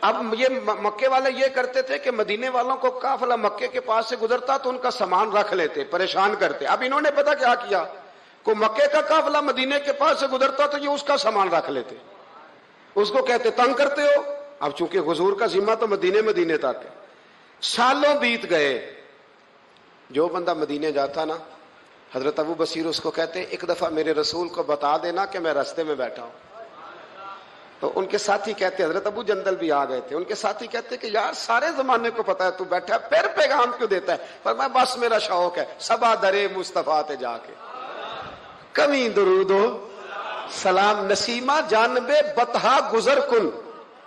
अब ये मक्के वाले ये करते थे कि मदीने वालों को काफिला मक्के के पास से गुजरता तो उनका सामान रख लेते, परेशान करते। अब इन्होंने पता क्या किया, को मक्के का काफिला मदीने के पास से गुजरता तो ये उसका सामान रख लेते, उसको कहते तंग करते हो। अब चूंकि हुजूर का जिम्मा तो मदीने तक है। सालों बीत गए, जो बंदा मदीने जाता ना, हजरत अबू बसीर उसको कहते एक दफा मेरे रसूल को बता देना कि मैं रास्ते में बैठा हूं। तो उनके साथी कहते, हजरत अबू जंदल भी आ गए थे, उनके साथी कहते कि यार सारे जमाने को पता है तू बैठा है, फिर पैगाम क्यों देता है? पर मैं बस मेरा शौक है, सबा दरे मुस्तफा ते जाके कमी दरूदो सलाम नसीमा जानबे बतहा गुजर कुन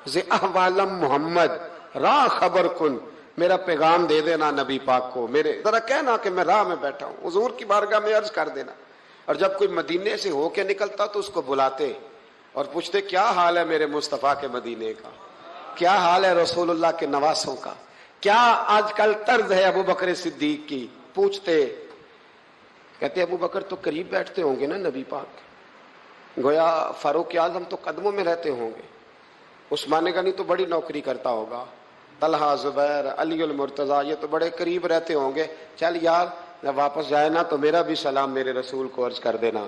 जे अहवालम मोहम्मद राह खबर कुन। मेरा पैगाम दे देना नबी पाक को, मेरे जरा कहना कि मैं राह में बैठा हूं, हुजूर की बारगाह में अर्ज कर देना। और जब कोई मदीने से होके निकलता तो उसको बुलाते और पूछते क्या हाल है मेरे मुस्तफा के मदीने का, क्या हाल है रसूलुल्लाह के नवासों का, क्या आजकल तर्ज है अबू बकर सिद्दीक की। पूछते, कहते अबू बकर तो करीब बैठते होंगे ना नबी पाक, गोया फारूक आजम तो कदमों में रहते होंगे, उस्मान गनी तो बड़ी नौकरी करता होगा, तलहा जुबैर अली उल मुर्तजा ये तो बड़े करीब रहते होंगे, चल यार जब वापस जाए ना तो मेरा भी सलाम मेरे रसूल को अर्ज कर देना।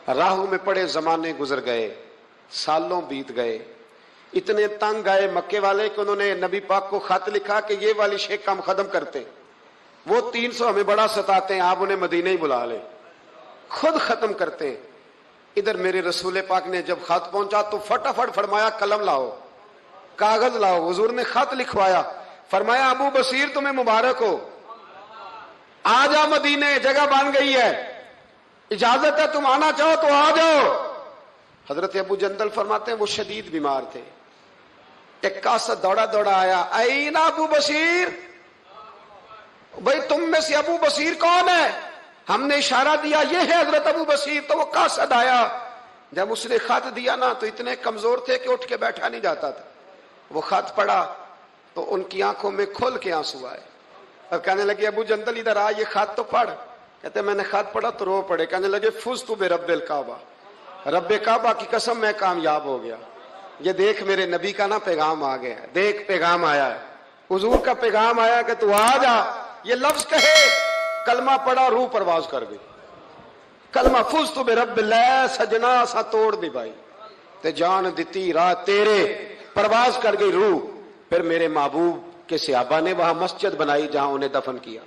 राहों में पड़े जमाने गुजर गए, सालों बीत गए, इतने तंग आए मक्के वाले कि उन्होंने नबी पाक को खत लिखा कि ये वाली शेख काम खत्म करते, वो 300 हमें बड़ा सताते हैं, आप उन्हें मदीने ही बुला ले, खुद खत्म करते हैं। इधर मेरे रसूल पाक ने जब खत पहुंचा तो फटाफट फरमाया कलम लाओ, कागज लाओ। हुजूर ने खत लिखवाया, फरमाया अबू बसीर तुम्हें मुबारक हो, आ जा मदीने, जगह बन गई है, इजाजत है, तुम आना चाहो तो आ जाओ। हजरत अबू जंदल फरमाते हैं वो शदीद बीमार थे। एक कासद दौड़ा दौड़ा आया, आई ना अबू बसीर, भाई तुम में से अबू बसीर कौन है? हमने इशारा दिया ये है हजरत अबू बसीर। तो वो कासद आया, जब उसने खत दिया ना तो इतने कमजोर थे कि उठ के बैठा नहीं जाता था। वो खत पढ़ा तो उनकी आंखों में खोल के आंसू आए और कहने लगे अबू जंदल इधर आ, ये खत तो पढ़। कहते मैंने खत पढ़ा तो रो पड़े, कहने लगे फुज तू बे रब्बिल काबा, रब्बे काबा की कसम मैं कामयाब हो गया। ये देख मेरे नबी का ना पैगाम आ गया है, देख पैगाम आया है, हुजूर का पैगाम आया कि तू आ जा। ये लफ्ज कहे, कलमा पढ़ा, रूह परवाज कर गई। कलमा फुज तू बे रब्बिल सजना सा तोड़ दी भाई ते जान दिती राह तेरे, परवाज कर गई रूह। फिर मेरे महबूब के सहाबा ने वहां मस्जिद बनाई जहां उन्हें दफन किया।